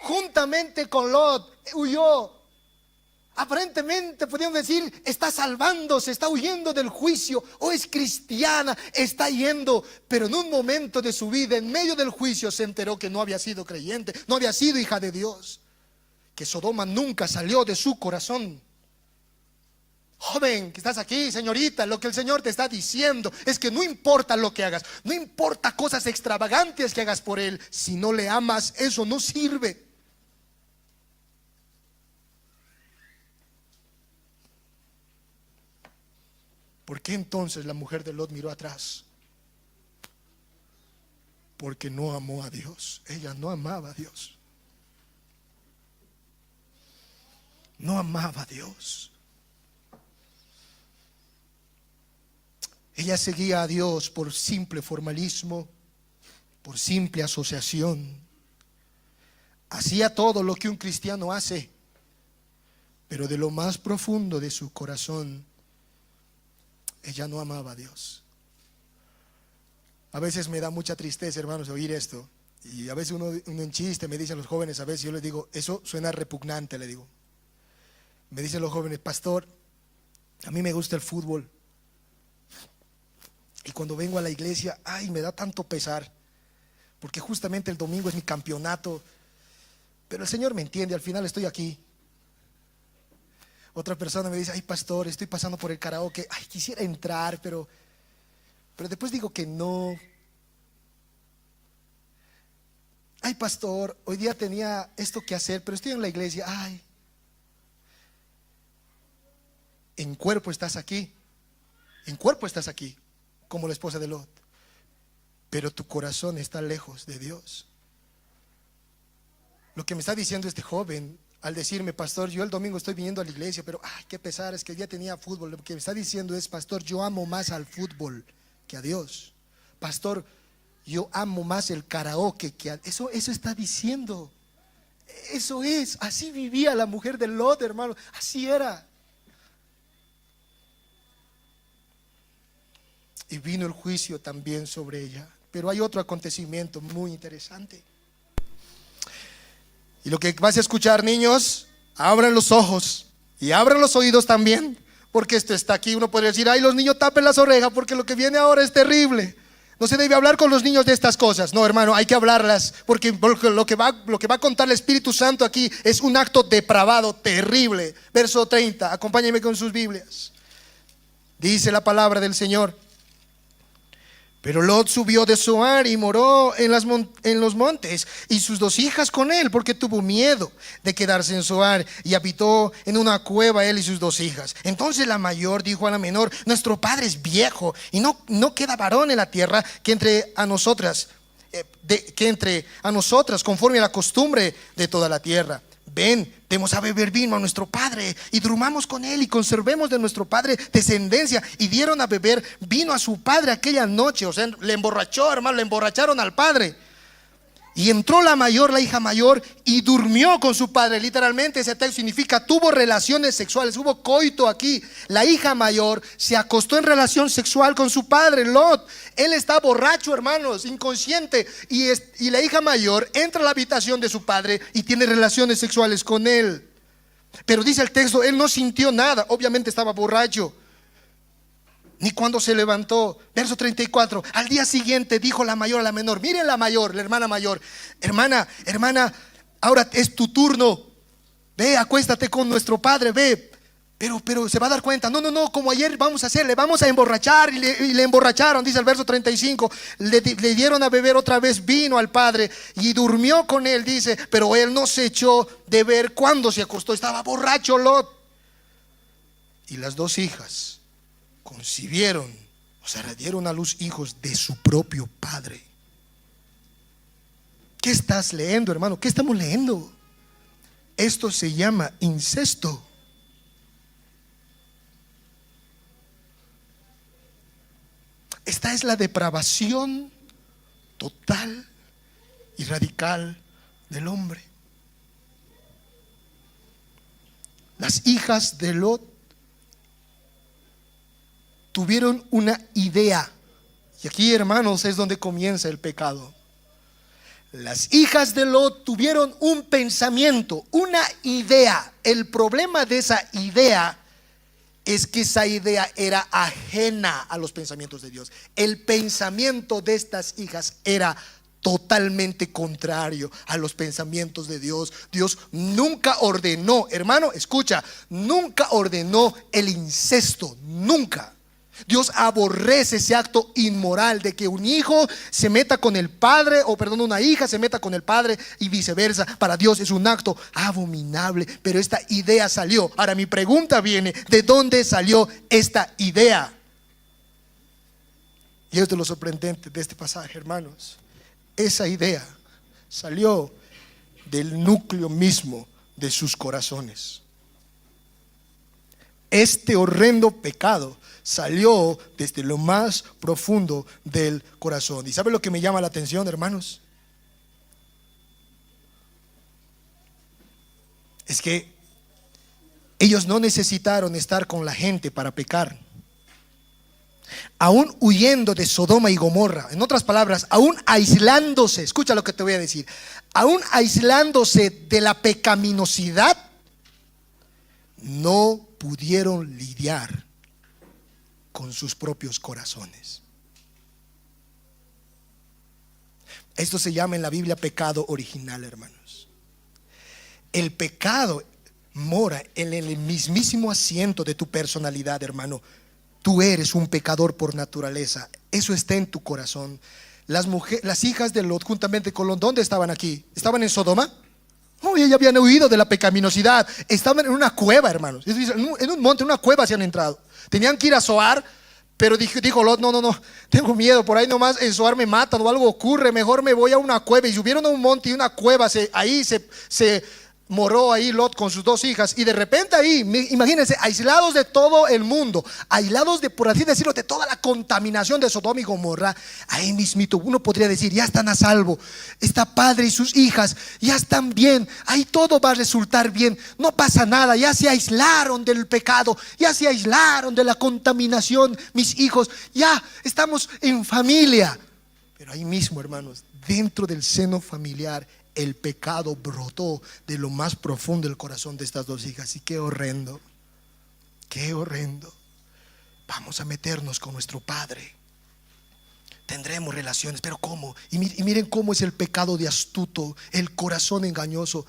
juntamente con Lot, huyó. Aparentemente podrían decir, está salvándose, está huyendo del juicio, o es cristiana, está yendo. Pero en un momento de su vida, en medio del juicio, se enteró que no había sido creyente, no había sido hija de Dios, que Sodoma nunca salió de su corazón. Joven que estás aquí, señorita, lo que el Señor te está diciendo es que no importa lo que hagas, no importa cosas extravagantes que hagas por Él, si no le amas, eso no sirve. ¿Por qué entonces la mujer de Lot miró atrás? Porque no amó a Dios. Ella no amaba a Dios. No amaba a Dios. Ella seguía a Dios por simple formalismo, por simple asociación. Hacía todo lo que un cristiano hace, pero de lo más profundo de su corazón, ella no amaba a Dios. A veces me da mucha tristeza, hermanos, oír esto. Y a veces uno en chiste me dicen los jóvenes, a veces yo les digo, eso suena repugnante, le digo. Me dicen los jóvenes, pastor, a mí me gusta el fútbol. Y cuando vengo a la iglesia, ay, me da tanto pesar, porque justamente el domingo es mi campeonato. Pero el Señor me entiende, al final estoy aquí. Otra persona me dice, ay pastor, estoy pasando por el karaoke, ay quisiera entrar, pero después digo que no. Ay pastor, hoy día tenía esto que hacer, pero estoy en la iglesia, ay. En cuerpo estás aquí, en cuerpo estás aquí, como la esposa de Lot, pero tu corazón está lejos de Dios. Lo que me está diciendo este joven al decirme, pastor, yo el domingo estoy viniendo a la iglesia, pero ay, qué pesar, es que el día tenía fútbol. Lo que me está diciendo es, pastor, yo amo más al fútbol que a Dios. Pastor, yo amo más el karaoke que a... Eso está diciendo. Eso es, así vivía la mujer de Lot, hermano, así era. Y vino el juicio también sobre ella. Pero hay otro acontecimiento muy interesante. Y lo que vas a escuchar, niños, abran los ojos y abran los oídos también, porque esto está aquí. Uno podría decir, ay, los niños tapen las orejas porque lo que viene ahora es terrible. No se debe hablar con los niños de estas cosas. No, hermano, hay que hablarlas, porque lo que va a contar el Espíritu Santo aquí es un acto depravado, terrible. Verso 30, acompáñenme con sus Biblias. Dice la palabra del Señor: pero Lot subió de Zoar y moró en los montes, y sus 2 hijas con él, porque tuvo miedo de quedarse en Zoar, y habitó en una cueva él y sus 2 hijas. Entonces la mayor dijo a la menor, nuestro padre es viejo, y no queda varón en la tierra que entre a nosotras conforme a la costumbre de toda la tierra. Ven, demos a beber vino a nuestro padre y durmamos con él y conservemos de nuestro padre descendencia. Y dieron a beber vino a su padre aquella noche. O sea, le emborrachó, hermano, le emborracharon al padre. Y entró la hija mayor, y durmió con su padre. Literalmente ese texto significa tuvo relaciones sexuales, hubo coito aquí. La hija mayor se acostó en relación sexual con su padre, Lot. Él está borracho, hermanos, inconsciente. Y la hija mayor entra a la habitación de su padre y tiene relaciones sexuales con él. Pero dice el texto, él no sintió nada, obviamente estaba borracho, ni cuando se levantó. Verso 34, al día siguiente dijo la mayor a la menor, miren la mayor, la hermana mayor, hermana, ahora es tu turno, ve, acuéstate con nuestro padre, ve. Pero se va a dar cuenta, no, como ayer vamos a hacer, le vamos a emborrachar. Y le emborracharon, dice el verso 35, le dieron a beber otra vez vino al padre y durmió con él, dice, pero él no se echó de ver cuando se acostó, estaba borracho Lot. Y las 2 hijas concibieron, o sea, le dieron a luz hijos de su propio padre. ¿Qué estás leyendo, hermano? ¿Qué estamos leyendo? Esto se llama incesto. Esta es la depravación total y radical del hombre. Las hijas de Lot tuvieron una idea, y aquí, hermanos, es donde comienza el pecado. Las hijas de Lot tuvieron un pensamiento, una idea. El problema de esa idea es que esa idea era ajena a los pensamientos de Dios. El pensamiento de estas hijas era totalmente contrario a los pensamientos de Dios. Dios nunca ordenó, hermano, escucha, nunca ordenó el incesto, nunca. Dios aborrece ese acto inmoral de que un hijo se meta con el padre, o perdón, una hija se meta con el padre y viceversa. Para Dios es un acto abominable, pero esta idea salió. Ahora mi pregunta viene: ¿de dónde salió esta idea? Y esto es lo sorprendente de este pasaje, hermanos. Esa idea salió del núcleo mismo de sus corazones. Este horrendo pecado salió desde lo más profundo del corazón. ¿Y sabe lo que me llama la atención, hermanos? Es que ellos no necesitaron estar con la gente para pecar. Aún huyendo de Sodoma y Gomorra, en otras palabras, aún aislándose, escucha lo que te voy a decir, aún aislándose de la pecaminosidad, no pudieron lidiar con sus propios corazones. Esto se llama en la Biblia pecado original, hermanos. El pecado mora en el mismísimo asiento de tu personalidad, hermano. Tú eres un pecador por naturaleza. Eso está en tu corazón. Las hijas de Lot juntamente con Lot, ¿dónde estaban aquí? ¿Estaban en Sodoma? No, ellas habían huido de la pecaminosidad. Estaban en una cueva, hermanos. En un monte, en una cueva se han entrado. Tenían que ir a Zoar, pero dijo Lot: no, tengo miedo, por ahí nomás en Zoar me matan o algo ocurre, mejor me voy a una cueva. Y subieron a un monte y una cueva, ahí se moró ahí Lot con sus dos hijas. Y de repente ahí, imagínense, aislados de todo el mundo, aislados de, por así decirlo, de toda la contaminación de Sodoma y Gomorra, ahí mismito uno podría decir: ya están a salvo, está padre y sus hijas ya están bien, ahí todo va a resultar bien, no pasa nada, ya se aislaron del pecado, ya se aislaron de la contaminación mis hijos, ya estamos en familia. Pero ahí mismo, hermanos, dentro del seno familiar, el pecado brotó de lo más profundo del corazón de estas dos hijas. Y qué horrendo, qué horrendo. Vamos a meternos con nuestro padre, tendremos relaciones, pero ¿cómo? Y miren cómo es el pecado de astuto, el corazón engañoso.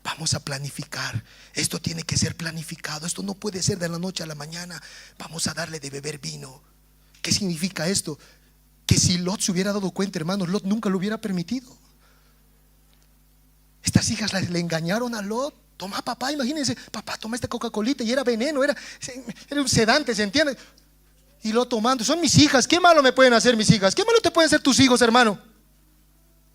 Vamos a planificar, esto tiene que ser planificado, esto no puede ser de la noche a la mañana. Vamos a darle de beber vino. ¿Qué significa esto? Que si Lot se hubiera dado cuenta, hermanos, Lot nunca lo hubiera permitido. Estas hijas le engañaron a Lot. Toma, papá, imagínense, papá, toma esta Coca-Colita, y era veneno, era un sedante, ¿se entiende? Y Lot tomando. Son mis hijas, ¿qué malo me pueden hacer mis hijas? ¿Qué malo te pueden hacer tus hijos, hermano?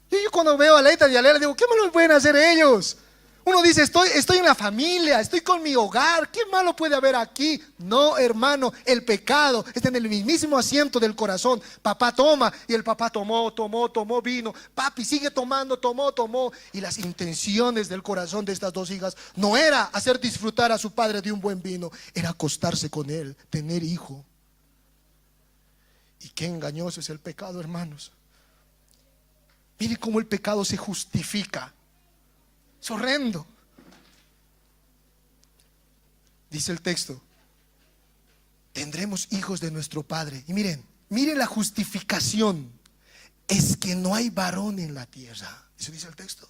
Yo cuando veo a Leita y a Lela digo: ¿qué malo me pueden hacer ellos? Uno dice: estoy en la familia, estoy con mi hogar, ¿qué malo puede haber aquí? No, hermano, el pecado está en el mismísimo asiento del corazón. Papá toma, y el papá tomó vino. Papi sigue tomando, tomó. Y las intenciones del corazón de estas dos hijas no era hacer disfrutar a su padre de un buen vino, era acostarse con él, tener hijo. Y qué engañoso es el pecado, hermanos. Mire cómo el pecado se justifica. Es horrendo. Dice el texto: tendremos hijos de nuestro padre. Y miren la justificación: es que no hay varón en la tierra. Eso dice el texto.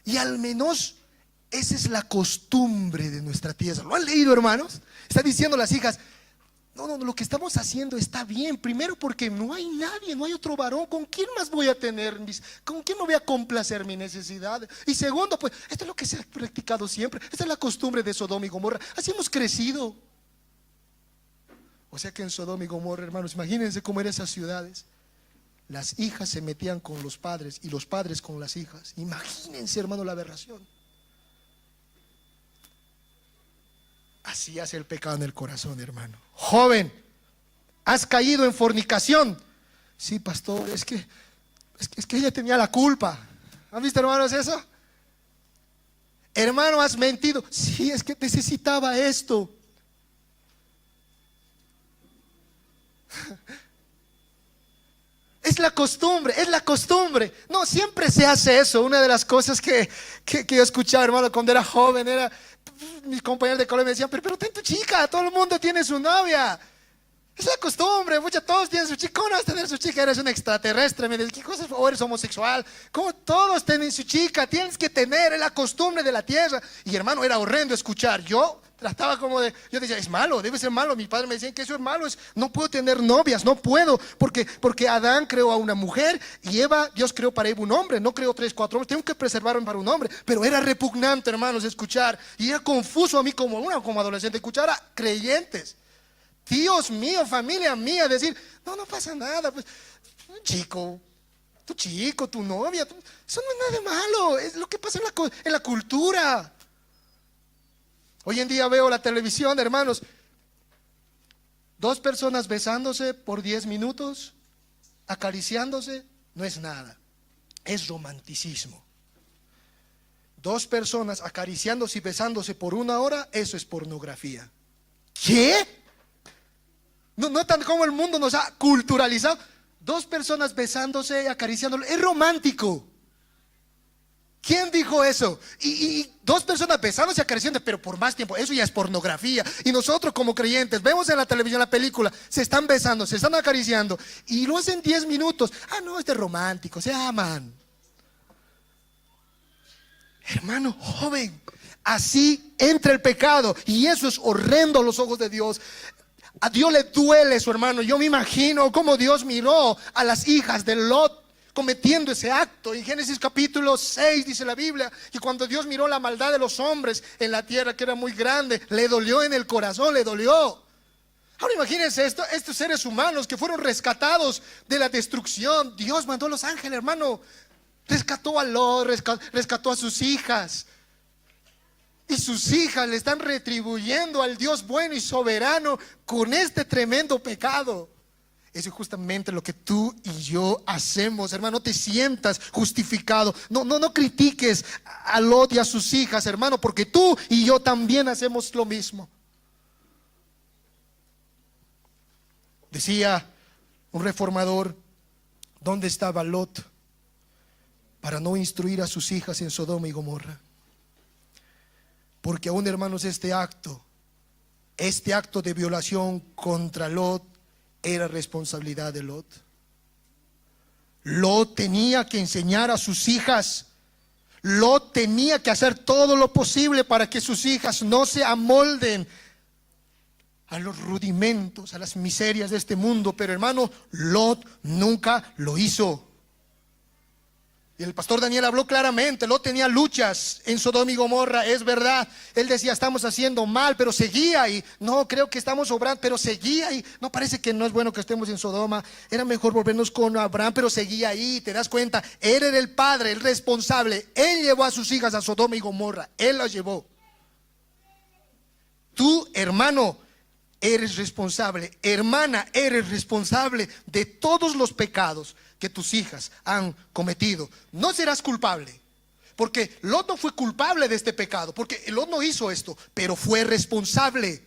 Y al menos esa es la costumbre de nuestra tierra. ¿Lo han leído, hermanos? Está diciendo las hijas: no, lo que estamos haciendo está bien. Primero porque no hay nadie, no hay otro varón. ¿Con quién más voy a tener? ¿Con quién me voy a complacer mi necesidad? Y segundo, pues esto es lo que se ha practicado siempre. Esta es la costumbre de Sodoma y Gomorra. Así hemos crecido. O sea que en Sodoma y Gomorra, hermanos, imagínense cómo eran esas ciudades. Las hijas se metían con los padres y los padres con las hijas. Imagínense, hermano, la aberración. Así hace el pecado en el corazón, hermano. Joven, has caído en fornicación. Sí, pastor, es que ella tenía la culpa. ¿Han visto, hermanos, eso? Hermano, has mentido. Sí, es que necesitaba esto. es la costumbre, es la costumbre. No, siempre se hace eso. Una de las cosas que yo escuchaba, hermano, cuando era joven, era, mis compañeros de colegio me decían, pero ten tu chica, todo el mundo tiene su novia. Es la costumbre, todos tienen su chica. ¿Cómo no vas a tener su chica? Eres un extraterrestre, me dices, ¿qué cosas? O eres homosexual. ¿Cómo todos tienen su chica? Tienes que tener, es la costumbre de la tierra. Y hermano, era horrendo escuchar. Yo trataba yo decía, es malo, debe ser malo. Mi padre me decía que eso es malo, no puedo tener novias, no puedo, porque Adán creó a una mujer y Eva, Dios creó para Eva un hombre, no creó 3, 4 hombres, tengo que preservarme para un hombre. Pero era repugnante, hermanos, escuchar, y era confuso a mí como adolescente, escuchar a creyentes, Dios mío, familia mía, decir, no pasa nada, pues, tu chico, tu novia, eso no es nada de malo, es lo que pasa en la cultura. Hoy en día veo la televisión, hermanos, 2 personas besándose por 10 minutos, acariciándose, no es nada, es romanticismo. 2 personas acariciándose y besándose por 1 hora, eso es pornografía. ¿Qué? No tan como el mundo nos ha culturalizado. 2 personas besándose y acariciándose, es romántico. ¿Quién dijo eso? Y 2 personas besándose y acariciándose, pero por más tiempo, eso ya es pornografía. Y nosotros como creyentes vemos en la televisión, la película, se están besando, se están acariciando y lo hacen 10 minutos. No, este es romántico, se aman. Hermano joven, así entra el pecado y eso es horrendo a los ojos de Dios. A Dios le duele eso, hermano. Yo me imagino cómo Dios miró a las hijas de Lot cometiendo ese acto. En Génesis capítulo 6 dice la Biblia que cuando Dios miró la maldad de los hombres en la tierra, que era muy grande, le dolió en el corazón, le dolió. Ahora imagínense estos seres humanos que fueron rescatados de la destrucción. Dios mandó a los ángeles, hermano, rescató a Lot, rescató a sus hijas. Y sus hijas le están retribuyendo al Dios bueno y soberano con este tremendo pecado. Eso es justamente lo que tú y yo hacemos, hermano. No te sientas justificado. No critiques a Lot y a sus hijas, hermano, porque tú y yo también hacemos lo mismo. Decía un reformador, ¿dónde estaba Lot para no instruir a sus hijas en Sodoma y Gomorra? Porque aún, hermanos, este acto de violación contra Lot era responsabilidad de Lot. Lot tenía que enseñar a sus hijas. Lot tenía que hacer todo lo posible para que sus hijas no se amolden a los rudimentos, a las miserias de este mundo. Pero hermano, Lot nunca lo hizo. Y el pastor Daniel habló claramente. Lot tenía luchas en Sodoma y Gomorra, es verdad. Él decía, estamos haciendo mal, pero seguía y no, creo que estamos obrando, pero seguía y no, parece que no es bueno que estemos en Sodoma, era mejor volvernos con Abraham, pero seguía ahí. Te das cuenta, él era el padre, el responsable. Él llevó a sus hijas a Sodoma y Gomorra, él las llevó. Tú, hermano, eres responsable, hermana, eres responsable de todos los pecados que tus hijas han cometido. No serás culpable, porque Lot no fue culpable de este pecado, porque Lot no hizo esto, pero fue responsable.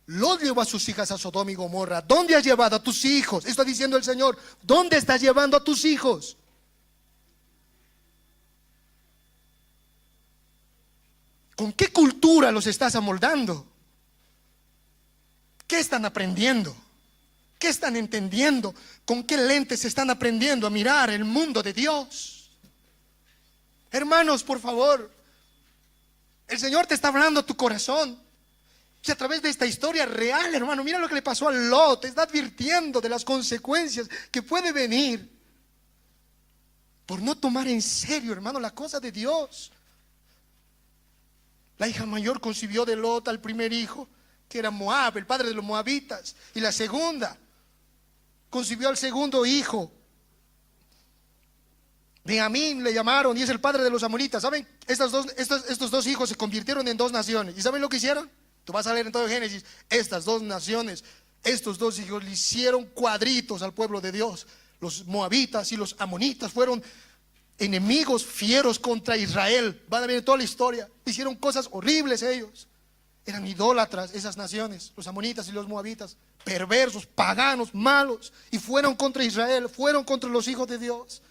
Lot llevó a sus hijas a Sodoma y Gomorra. ¿Dónde has llevado a tus hijos? Está diciendo el Señor, ¿dónde estás llevando a tus hijos? ¿Con qué cultura los estás amoldando? ¿Qué están aprendiendo? ¿Qué están entendiendo? ¿Con qué lentes están aprendiendo a mirar el mundo de Dios? Hermanos, por favor, el Señor te está hablando a tu corazón. Y a través de esta historia real, hermano, mira lo que le pasó a Lot. Te está advirtiendo de las consecuencias que puede venir por no tomar en serio, hermano, la cosa de Dios. La hija mayor concibió de Lot al primer hijo, que era Moab, el padre de los moabitas. Y la segunda concibió al segundo hijo, Benjamín le llamaron, y es el padre de los amonitas. ¿Saben? Estos dos hijos se convirtieron en 2 naciones. ¿Y saben lo que hicieron? Tú vas a leer en todo Génesis. Estas 2 naciones, estos 2 hijos le hicieron cuadritos al pueblo de Dios. Los moabitas y los amonitas fueron enemigos fieros contra Israel. Van a ver toda la historia. Hicieron cosas horribles ellos. Eran idólatras esas naciones, los amonitas y los moabitas, perversos, paganos, malos, y fueron contra Israel, fueron contra los hijos de Dios.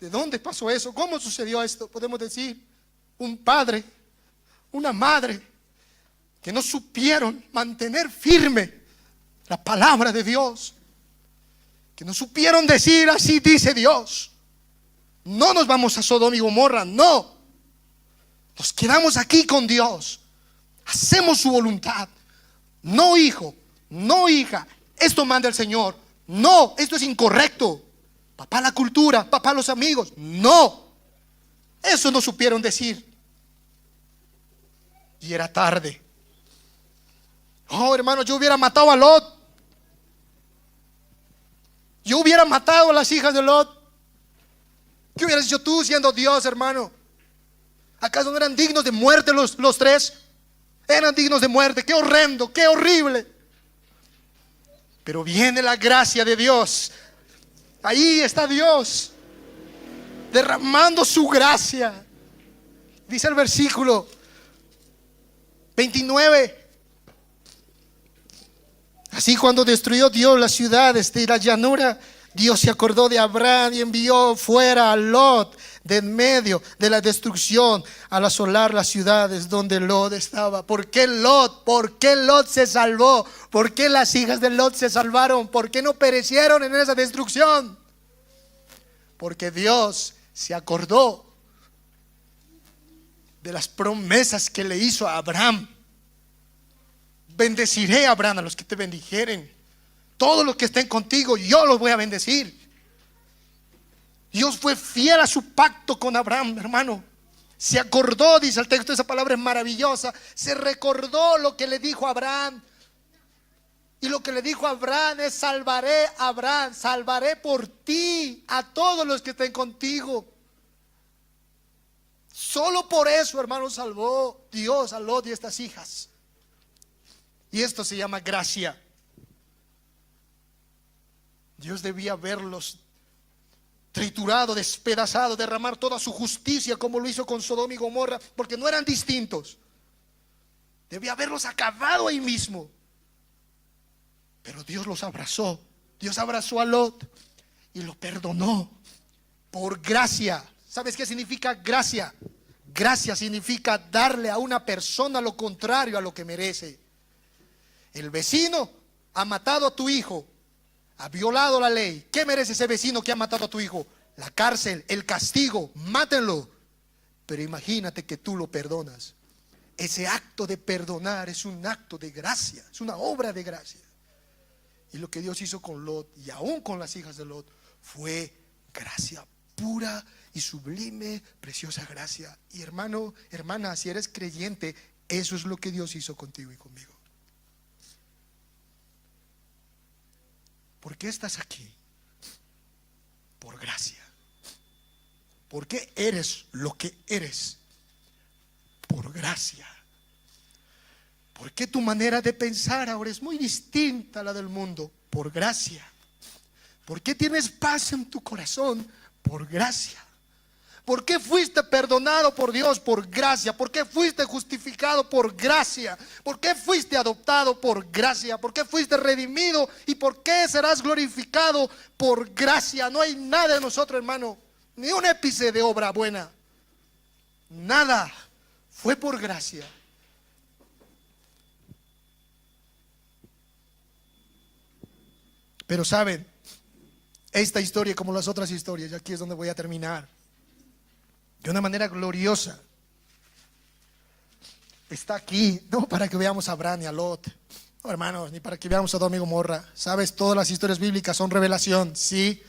¿De dónde pasó eso? ¿Cómo sucedió esto? Podemos decir, un padre, una madre, que no supieron mantener firme la palabra de Dios, que no supieron decir: así dice Dios, no nos vamos a Sodoma y Gomorra, no, nos quedamos aquí con Dios, hacemos su voluntad. No, hijo, no, hija, esto manda el Señor, no, esto es incorrecto. Papá, la cultura, papá, los amigos, no, eso no supieron decir. Y era tarde. Oh, hermano, yo hubiera matado a Lot. Yo hubiera matado a las hijas de Lot. ¿Qué hubieras hecho tú siendo Dios, hermano? ¿Acaso no eran dignos de muerte los tres? Eran dignos de muerte. Qué horrendo, qué horrible. Pero viene la gracia de Dios. Ahí está Dios derramando su gracia. Dice el versículo 29. Así, cuando destruyó Dios las ciudades de la llanura, Dios se acordó de Abraham y envió fuera a Lot de en medio de la destrucción, al asolar las ciudades donde Lot estaba. ¿Por qué Lot? ¿Por qué Lot se salvó? ¿Por qué las hijas de Lot se salvaron? ¿Por qué no perecieron en esa destrucción? Porque Dios se acordó de las promesas que le hizo a Abraham. Bendeciré a Abraham, a los que te bendijeren. Todos los que estén contigo, yo los voy a bendecir. Dios fue fiel a su pacto con Abraham, hermano. Se acordó, dice el texto, esa palabra es maravillosa. Se recordó lo que le dijo a Abraham. Y lo que le dijo a Abraham es: salvaré a Abraham, salvaré por ti a todos los que estén contigo. Solo por eso, hermano, salvó Dios a Lot y a estas hijas. Y esto se llama gracia. Dios debía haberlos triturado, despedazado, derramar toda su justicia como lo hizo con Sodoma y Gomorra, porque no eran distintos. Debía haberlos acabado ahí mismo. Pero Dios los abrazó. Dios abrazó a Lot y lo perdonó por gracia. ¿Sabes qué significa gracia? Gracia significa darle a una persona lo contrario a lo que merece. El vecino ha matado a tu hijo, ha violado la ley. ¿Qué merece ese vecino que ha matado a tu hijo? La cárcel, el castigo, mátenlo. Pero imagínate que tú lo perdonas. Ese acto de perdonar es un acto de gracia, es una obra de gracia. Y lo que Dios hizo con Lot y aún con las hijas de Lot fue gracia pura y sublime, preciosa gracia. Y hermano, hermana, si eres creyente, eso es lo que Dios hizo contigo y conmigo. ¿Por qué estás aquí? Por gracia. ¿Por qué eres lo que eres? Por gracia. ¿Por qué tu manera de pensar ahora es muy distinta a la del mundo? Por gracia. ¿Por qué tienes paz en tu corazón? Por gracia. ¿Por qué fuiste perdonado por Dios? Por gracia. ¿Por qué fuiste justificado? Por gracia. ¿Por qué fuiste adoptado? Por gracia. ¿Por qué fuiste redimido? ¿Y por qué serás glorificado? Por gracia. No hay nada en nosotros, hermano, ni un ápice de obra buena. Nada. Fue por gracia. Pero saben, esta historia, como las otras historias, y aquí es donde voy a terminar, de una manera gloriosa, está aquí, no para que veamos a Abraham y a Lot, no, hermanos, ni para que veamos a Sodoma y Gomorra. Sabes, todas las historias bíblicas son revelación, sí,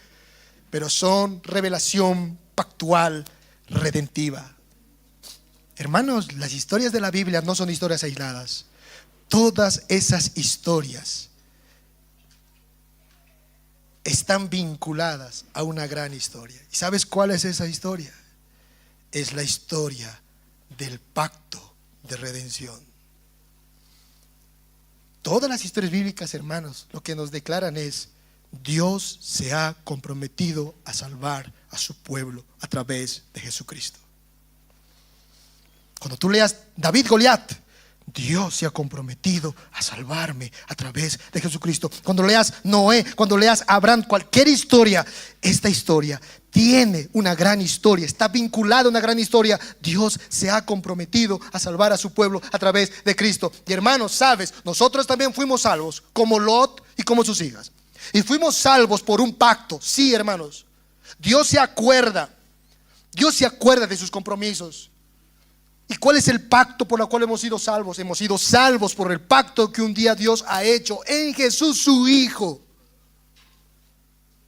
pero son revelación pactual, redentiva. Hermanos, las historias de la Biblia no son historias aisladas. Todas esas historias están vinculadas a una gran historia. ¿Y sabes cuál es esa historia? Es la historia del pacto de redención. Todas las historias bíblicas, hermanos, lo que nos declaran es: Dios se ha comprometido a salvar a su pueblo a través de Jesucristo. Cuando tú leas David Goliat, Dios se ha comprometido a salvarme a través de Jesucristo. Cuando leas Noé, cuando leas Abraham, cualquier historia, esta historia tiene una gran historia, está vinculada a una gran historia. Dios se ha comprometido a salvar a su pueblo a través de Cristo. Y hermanos, sabes, nosotros también fuimos salvos, como Lot y como sus hijas. Y fuimos salvos por un pacto. Sí, hermanos, Dios se acuerda de sus compromisos. ¿Y cuál es el pacto por el cual hemos sido salvos? Hemos sido salvos por el pacto que un día Dios ha hecho en Jesús su Hijo.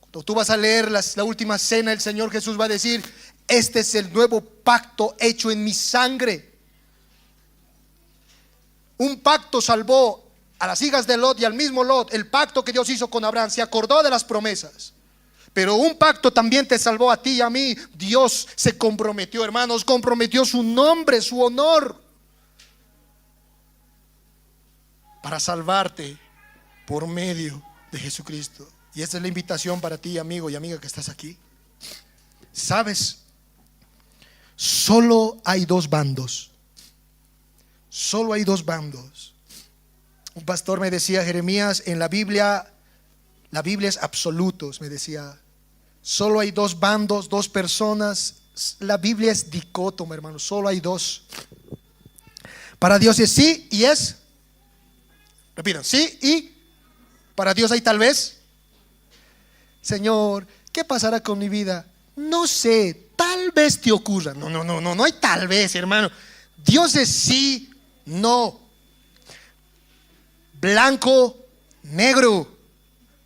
Cuando tú vas a leer la última cena, el Señor Jesús va a decir: este es el nuevo pacto hecho en mi sangre. Un pacto salvó a las hijas de Lot y al mismo Lot. El pacto que Dios hizo con Abraham, se acordó de las promesas. Pero un pacto también te salvó a ti y a mí. Dios se comprometió, hermanos, comprometió su nombre, su honor, para salvarte por medio de Jesucristo. Y esta es la invitación para ti, amigo y amiga que estás aquí. ¿Sabes? Solo hay dos bandos. Solo hay dos bandos. Un pastor me decía: Jeremías, en la Biblia es absolutos, me decía. Solo hay dos bandos, dos personas. La Biblia es dicótoma, hermano. Solo hay dos. Para Dios es sí y es. Repitan, sí y. Para Dios hay tal vez. Señor, ¿qué pasará con mi vida? No sé, tal vez te ocurra. No hay tal vez, hermano. Dios es sí, no. Blanco, negro.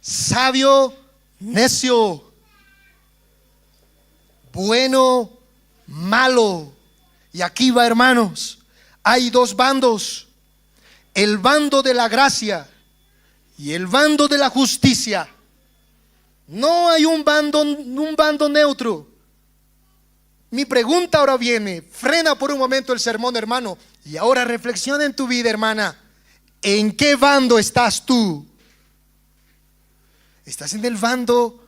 Sabio, necio. Bueno, malo. Y aquí va, hermanos, hay dos bandos: el bando de la gracia y el bando de la justicia. No hay un bando neutro. Mi pregunta ahora viene: frena por un momento el sermón, hermano, y ahora reflexiona en tu vida, hermana. ¿En qué bando estás tú? ¿Estás en el bando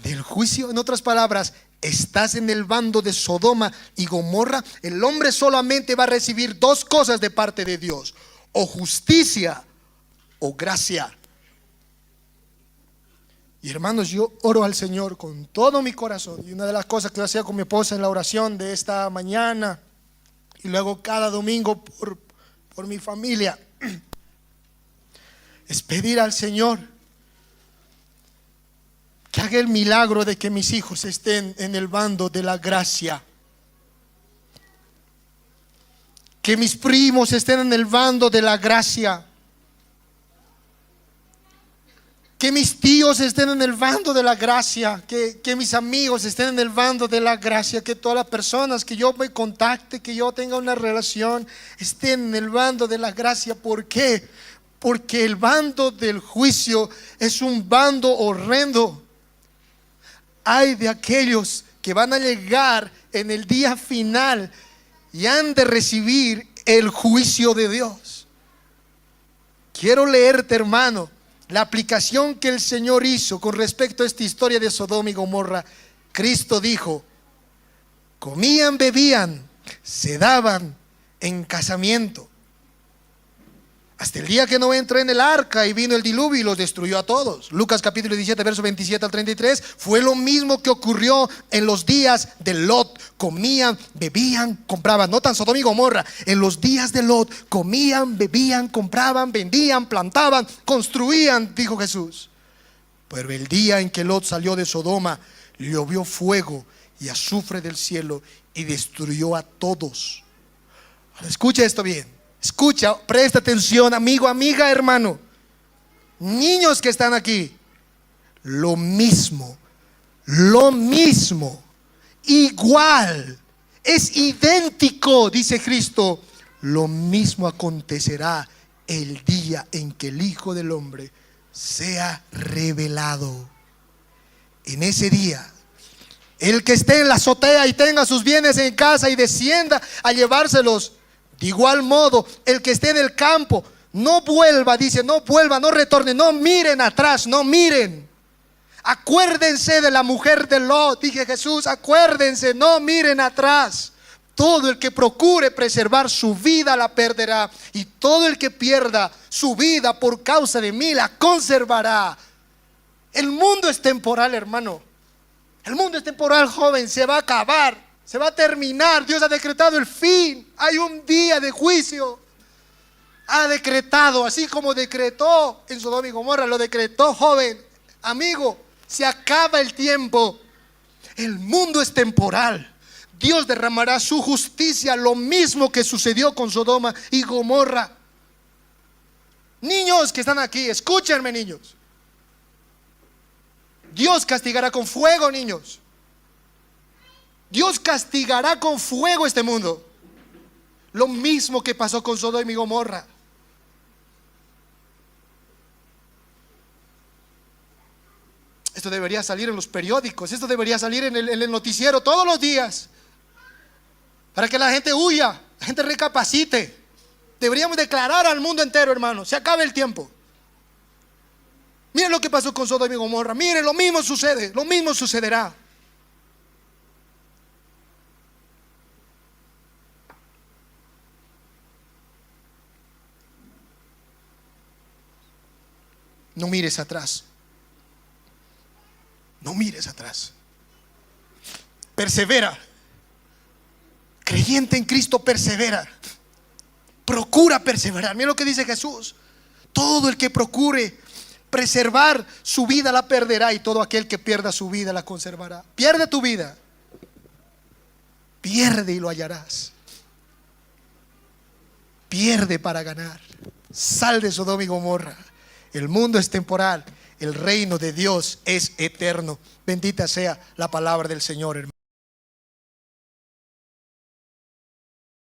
del juicio? En otras palabras, ¿estás en el bando de Sodoma y Gomorra? El hombre solamente va a recibir dos cosas de parte de Dios: o justicia o gracia. Y hermanos, yo oro al Señor con todo mi corazón. Y una de las cosas que yo hacía con mi esposa en la oración de esta mañana, y luego cada domingo por mi familia, es pedir al Señor que haga el milagro de que mis hijos estén en el bando de la gracia, que mis primos estén en el bando de la gracia, que mis tíos estén en el bando de la gracia, que mis amigos estén en el bando de la gracia, que todas las personas que yo me contacte, que yo tenga una relación, estén en el bando de la gracia. ¿Por qué? Porque el bando del juicio es un bando horrendo. Hay de aquellos que van a llegar en el día final y han de recibir el juicio de Dios. Quiero leerte, hermano, la aplicación que el Señor hizo con respecto a esta historia de Sodoma y Gomorra. Cristo dijo: comían, bebían, se daban en casamiento, hasta el día que no entró en el arca y vino el diluvio y los destruyó a todos. Lucas capítulo 17, verso 27 al 33. Fue lo mismo que ocurrió en los días de Lot. Comían, bebían, compraban. No tan Sodoma y Gomorra. En los días de Lot comían, bebían, compraban, vendían, plantaban, construían, dijo Jesús. Pero el día en que Lot salió de Sodoma, llovió fuego y azufre del cielo y destruyó a todos. Ahora, escucha esto bien. Escucha, presta atención, amigo, amiga, hermano, niños que están aquí. Lo mismo, igual, es idéntico, dice Cristo. Lo mismo acontecerá el día en que el Hijo del Hombre sea revelado. En ese día, el que esté en la azotea y tenga sus bienes en casa y descienda a llevárselos, de igual modo, el que esté en el campo, no vuelva, dice, no vuelva, no retorne, no miren atrás, no miren. Acuérdense de la mujer de Lot, dije Jesús, acuérdense, no miren atrás. todo el que procure preservar su vida la perderá, y todo el que pierda su vida por causa de mí la conservará. El mundo es temporal, hermano. El mundo es temporal, joven. Se va a acabar, se va a terminar. Dios ha decretado el fin. Hay un día de juicio. Ha decretado, así como decretó en Sodoma y Gomorra, lo decretó, joven, amigo. Se acaba el tiempo. El mundo es temporal. Dios derramará su justicia, lo mismo que sucedió con Sodoma y Gomorra. Niños que están aquí, escúchenme, niños. Dios castigará con fuego, niños. Dios castigará con fuego este mundo. Lo mismo que pasó con Sodoma y Gomorra. Esto debería salir en los periódicos, esto debería salir en el noticiero todos los días, para que la gente huya, la gente recapacite. Deberíamos declarar al mundo entero, hermano, se acaba el tiempo. Miren lo que pasó con Sodoma y Gomorra. Miren, lo mismo sucede, lo mismo sucederá. No mires atrás. No mires atrás. Persevera. Creyente en Cristo, persevera. Procura perseverar. Mira lo que dice Jesús. Todo el que procure preservar su vida la perderá, y todo aquel que pierda su vida la conservará. Pierde tu vida, pierde y lo hallarás. Pierde para ganar. Sal de Sodoma y Gomorra. El mundo es temporal, el reino de Dios es eterno. Bendita sea la palabra del Señor, hermano.